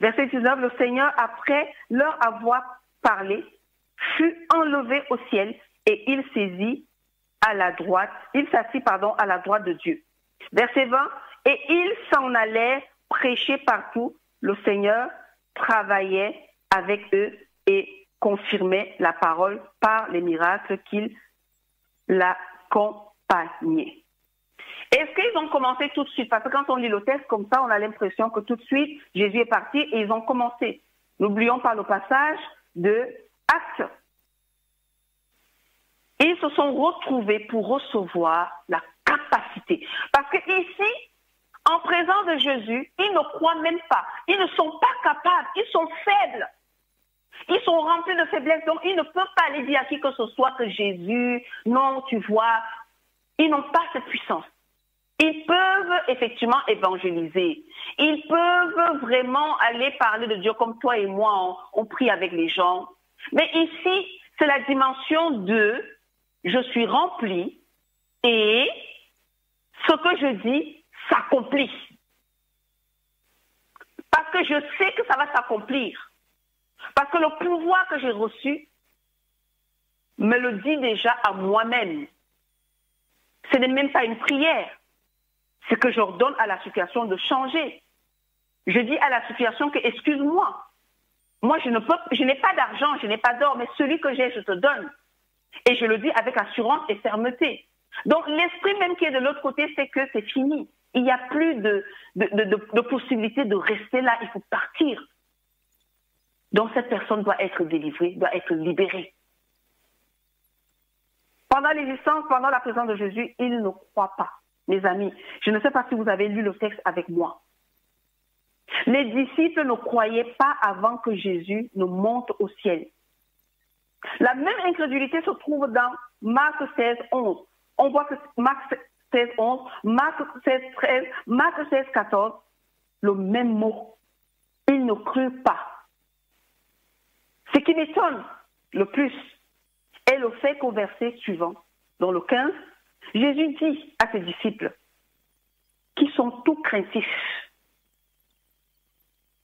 Verset 19, le Seigneur, après leur avoir parlé, fut enlevé au ciel et il s'assit à la droite de Dieu. Verset 20, et ils s'en allaient prêcher partout. Le Seigneur travaillait avec eux et confirmait la parole par les miracles qui l'accompagnaient. Est-ce qu'ils ont commencé tout de suite? Parce que quand on lit le texte comme ça, on a l'impression que tout de suite, Jésus est parti et ils ont commencé. N'oublions pas le passage de Actes. Ils se sont retrouvés pour recevoir la capacité. Parce que ici, en présence de Jésus, ils ne croient même pas. Ils ne sont pas capables. Ils sont faibles. Ils sont remplis de faiblesse. Donc, ils ne peuvent pas aller dire à qui que ce soit que Jésus, non, tu vois, ils n'ont pas cette puissance. Ils peuvent effectivement évangéliser. Ils peuvent vraiment aller parler de Dieu comme toi et moi, on prie avec les gens. Mais ici, c'est la dimension de je suis rempli et ce que je dis s'accomplit. Parce que je sais que ça va s'accomplir. Parce que le pouvoir que j'ai reçu me le dit déjà à moi-même. Ce n'est même pas une prière. C'est que j'ordonne à la situation de changer. Je dis à la situation que, excuse-moi, moi je n'ai pas d'argent, je n'ai pas d'or, mais celui que j'ai, je te donne. Et je le dis avec assurance et fermeté. Donc l'esprit même qui est de l'autre côté, c'est que c'est fini. Il n'y a plus de possibilité de rester là, il faut partir. Donc cette personne doit être délivrée, doit être libérée. Pendant l'existence, pendant la présence de Jésus, il ne croit pas. Mes amis, je ne sais pas si vous avez lu le texte avec moi. Les disciples ne croyaient pas avant que Jésus ne monte au ciel. La même incrédulité se trouve dans Marc 16, 11. On voit que Marc 16, 11, Marc 16, 13, Marc 16, 14, le même mot. Ils ne crurent pas. Ce qui m'étonne le plus est le fait qu'au verset suivant, dans le 15, Jésus dit à ses disciples, qui sont tout craintifs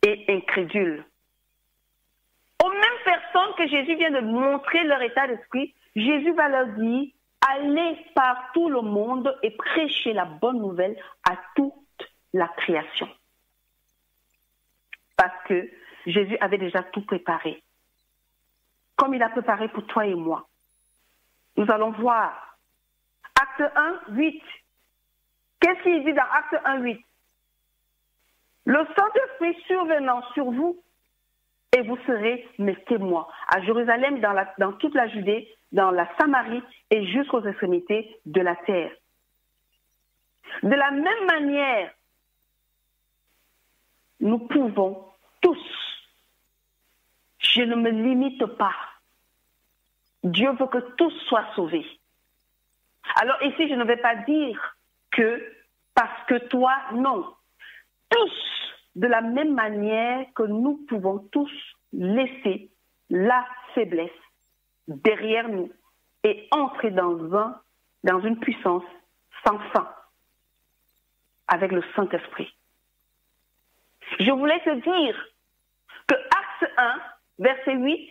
et incrédules, aux mêmes personnes que Jésus vient de montrer leur état d'esprit, Jésus va leur dire, allez par tout le monde et prêchez la bonne nouvelle à toute la création. Parce que Jésus avait déjà tout préparé. Comme il a préparé pour toi et moi. Nous allons voir. Acte 1, 8. Qu'est-ce qu'il dit dans Acte 1, 8? Le Saint-Esprit survenant sur vous, et vous serez mes témoins. À Jérusalem, dans toute la Judée, dans la Samarie et jusqu'aux extrémités de la terre. De la même manière, nous pouvons tous, je ne me limite pas. Dieu veut que tous soient sauvés. Alors ici, je ne vais pas dire que parce que toi, non. Tous, de la même manière que nous pouvons tous laisser la faiblesse derrière nous et entrer dans une puissance sans fin avec le Saint-Esprit. Je voulais te dire que Acte 1, verset 8,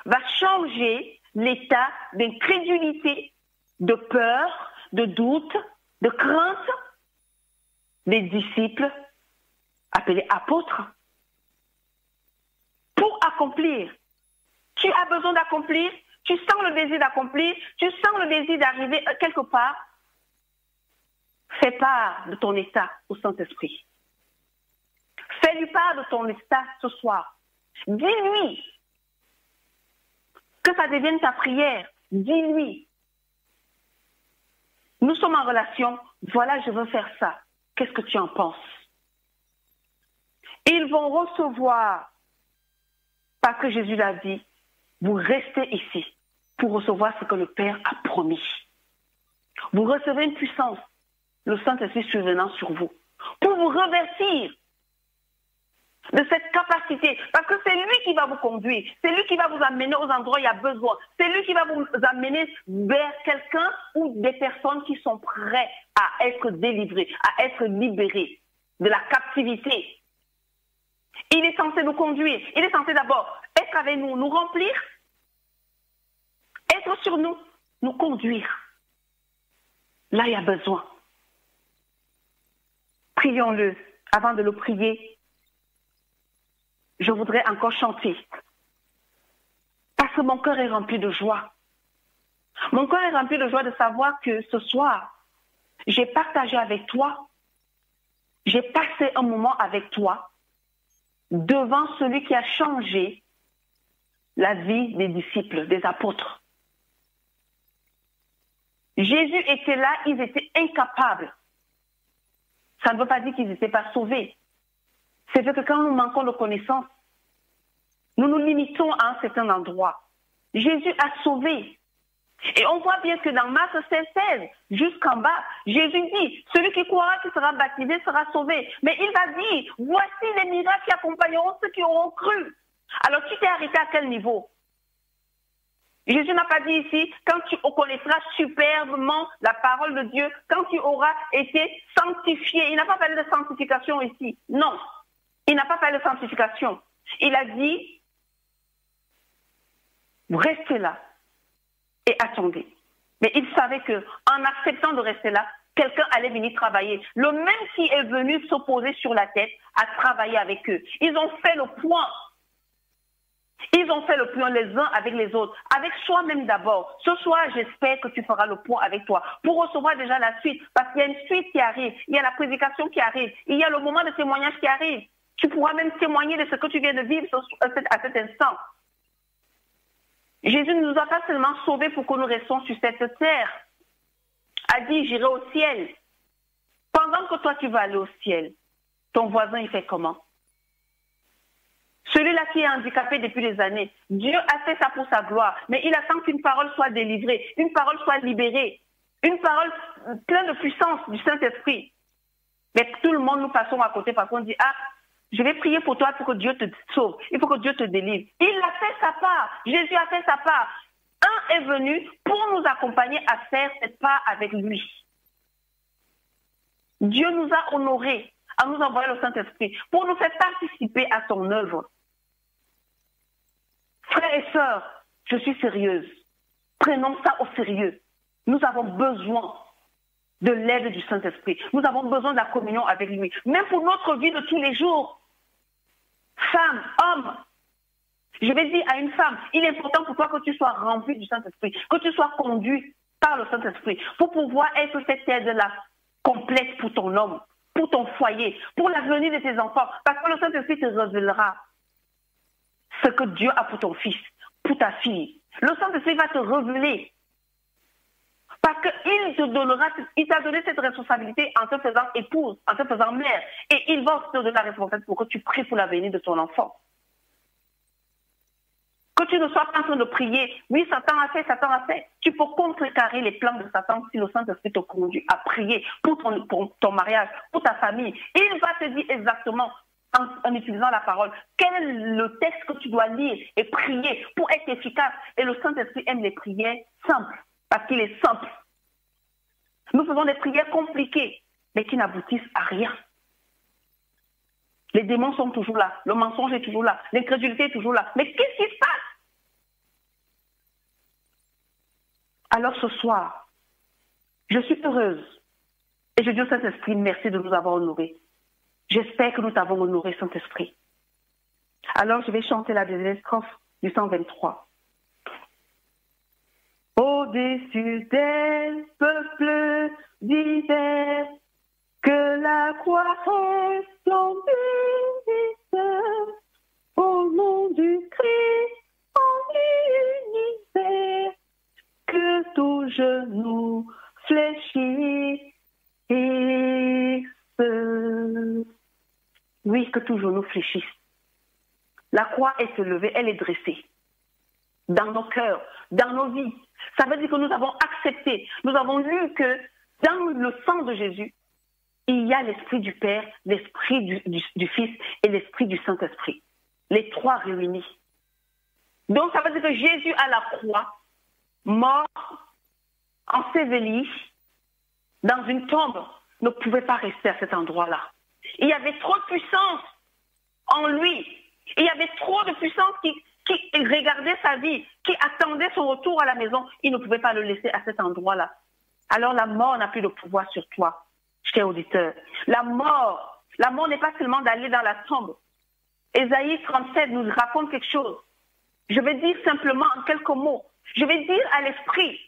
va changer l'état d'incrédulité, de peur, de doute, de crainte des disciples appelés apôtres pour accomplir. Tu as besoin d'accomplir, tu sens le désir d'accomplir, tu sens le désir d'arriver quelque part. Fais part de ton état au Saint-Esprit. Fais-lui part de ton état ce soir. Dis-lui que ça devienne ta prière. Dis-lui. Nous sommes en relation. Voilà, je veux faire ça. Qu'est-ce que tu en penses? Ils vont recevoir, parce que Jésus l'a dit, vous restez ici pour recevoir ce que le Père a promis. Vous recevez une puissance, le Saint-Esprit survenant sur vous, pour vous revertir de cette capacité, parce que c'est lui qui va vous conduire, c'est lui qui va vous amener aux endroits où il y a besoin, c'est lui qui va vous amener vers quelqu'un ou des personnes qui sont prêtes à être délivrées, à être libérées de la captivité. Il est censé nous conduire, il est censé d'abord être avec nous, nous remplir, être sur nous, nous conduire. Là, il y a besoin. Prions-le. Avant de le prier, je voudrais encore chanter. Parce que mon cœur est rempli de joie. Mon cœur est rempli de joie de savoir que ce soir, j'ai partagé avec toi, j'ai passé un moment avec toi devant celui qui a changé la vie des disciples, des apôtres. Jésus était là, ils étaient incapables. Ça ne veut pas dire qu'ils n'étaient pas sauvés. C'est vrai que quand nous manquons de connaissances, nous nous limitons à un certain endroit. Jésus a sauvé. Et on voit bien que dans Marc 16, jusqu'en bas, Jésus dit, celui qui croira qui sera baptisé sera sauvé. Mais il va dire, voici les miracles qui accompagneront ceux qui auront cru. Alors tu t'es arrêté à quel niveau? Jésus n'a pas dit ici, quand tu connaîtras superbement la parole de Dieu, quand tu auras été sanctifié. Il n'a pas parlé de sanctification ici. Non. Il Il n'a pas fait de sanctification. Il a dit, restez là et attendez. Mais il savait qu'en acceptant de rester là, quelqu'un allait venir travailler. Le même qui est venu s'opposer sur la tête a travaillé avec eux. Ils ont fait le point. Ils ont fait le point les uns avec les autres, avec soi-même d'abord. Ce soir, j'espère que tu feras le point avec toi pour recevoir déjà la suite. Parce qu'il y a une suite qui arrive, il y a la prédication qui arrive, il y a le moment de témoignage qui arrive. Tu pourras même témoigner de ce que tu viens de vivre à cet instant. Jésus ne nous a pas seulement sauvés pour que nous restions sur cette terre. A dit, j'irai au ciel. Pendant que toi, tu vas aller au ciel, ton voisin, il fait comment? Celui-là qui est handicapé depuis des années, Dieu a fait ça pour sa gloire, mais il attend qu'une parole soit délivrée, une parole soit libérée, une parole pleine de puissance du Saint-Esprit. Mais tout le monde, nous passons à côté parce qu'on dit, ah, je vais prier pour toi pour que Dieu te sauve, il faut que Dieu te délivre. Il a fait sa part, Jésus a fait sa part. Un est venu pour nous accompagner à faire cette part avec lui. Dieu nous a honorés en nous envoyant le Saint-Esprit pour nous faire participer à son œuvre. Frères et sœurs, je suis sérieuse. Prenons ça au sérieux. Nous avons besoin de l'aide du Saint-Esprit. Nous avons besoin de la communion avec lui. Même pour notre vie de tous les jours. Femme, homme, je vais dire à une femme, il est important pour toi que tu sois rempli du Saint-Esprit, que tu sois conduit par le Saint-Esprit pour pouvoir être cette aide-là complète pour ton homme, pour ton foyer, pour l'avenir de tes enfants. Parce que le Saint-Esprit te révélera ce que Dieu a pour ton fils, pour ta fille. Le Saint-Esprit va te révéler. Parce qu'il te donnera, il t'a donné cette responsabilité en te faisant épouse, en te faisant mère. Et il va aussi te donner la responsabilité pour que tu pries pour l'avenir de ton enfant. Que tu ne sois pas en train de prier. Oui, Satan a fait, Satan a fait. Tu peux contrecarrer les plans de Satan si le Saint-Esprit te conduit à prier pour ton mariage, pour ta famille. Il va te dire exactement, en utilisant la parole, quel est le texte que tu dois lire et prier pour être efficace. Et le Saint-Esprit aime les prières simples, parce qu'il est simple. Nous faisons des prières compliquées, mais qui n'aboutissent à rien. Les démons sont toujours là, le mensonge est toujours là, l'incrédulité est toujours là. Mais qu'est-ce qui se passe? Alors ce soir, je suis heureuse et je dis au Saint-Esprit, merci de nous avoir honorés. J'espère que nous t'avons honoré, Saint-Esprit. Alors je vais chanter la deuxième strophe du 123. Au-dessus des peuples divers, que la croix reste en bénisseur, au nom du Christ en univers, que tout genou fléchisse. Oui, que tout genou fléchisse. La croix est élevée, elle est dressée. Dans nos cœurs, dans nos vies. Ça veut dire que nous avons accepté, nous avons lu que dans le sang de Jésus, il y a l'esprit du Père, l'esprit du Fils et l'esprit du Saint-Esprit. Les trois réunis. Donc ça veut dire que Jésus à la croix, mort, enseveli, dans une tombe, ne pouvait pas rester à cet endroit-là. Il y avait trop de puissance en lui. Il y avait trop de puissance qui regardait sa vie, qui attendait son retour à la maison. Il ne pouvait pas le laisser à cet endroit-là. Alors la mort n'a plus de pouvoir sur toi, cher auditeur. La mort n'est pas seulement d'aller dans la tombe. Ésaïe 37 nous raconte quelque chose. Je vais dire simplement en quelques mots. Je vais dire à l'esprit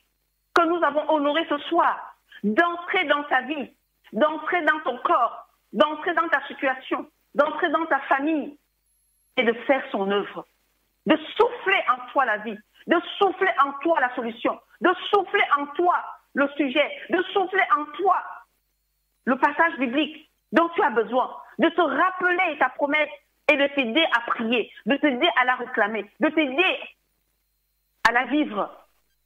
que nous avons honoré ce soir, d'entrer dans ta vie, d'entrer dans ton corps, d'entrer dans ta situation, d'entrer dans ta famille et de faire son œuvre. De souffler en toi la vie, de souffler en toi la solution, de souffler en toi le sujet, de souffler en toi le passage biblique dont tu as besoin, de te rappeler ta promesse et de t'aider à prier, de t'aider à la réclamer, de t'aider à la vivre,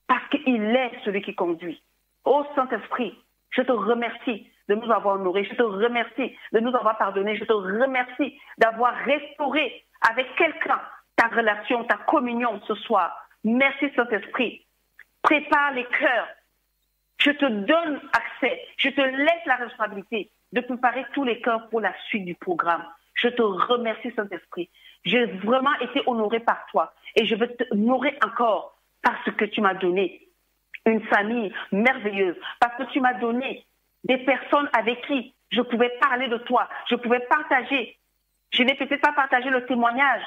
parce qu'il est celui qui conduit. Ô Saint-Esprit, je te remercie de nous avoir honorés, je te remercie de nous avoir pardonné, je te remercie d'avoir restauré avec quelqu'un ta relation, ta communion ce soir. Merci Saint-Esprit. Prépare les cœurs. Je te donne accès. Je te laisse la responsabilité de préparer tous les cœurs pour la suite du programme. Je te remercie, Saint-Esprit. J'ai vraiment été honorée par toi et je veux t'honorer encore parce que tu m'as donné une famille merveilleuse, parce que tu m'as donné des personnes avec qui je pouvais parler de toi, je pouvais partager. Je n'ai peut-être pas partagé le témoignage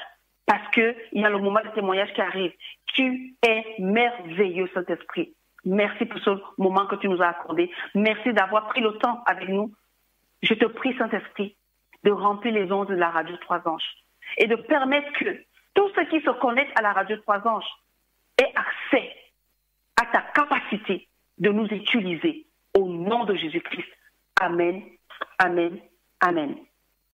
parce qu'il y a le moment de témoignage qui arrive. Tu es merveilleux, Saint-Esprit. Merci pour ce moment que tu nous as accordé. Merci d'avoir pris le temps avec nous. Je te prie, Saint-Esprit, de remplir les ondes de la radio Trois Anges et de permettre que tous ceux qui se connectent à la radio Trois Anges aient accès à ta capacité de nous utiliser au nom de Jésus-Christ. Amen, amen, amen.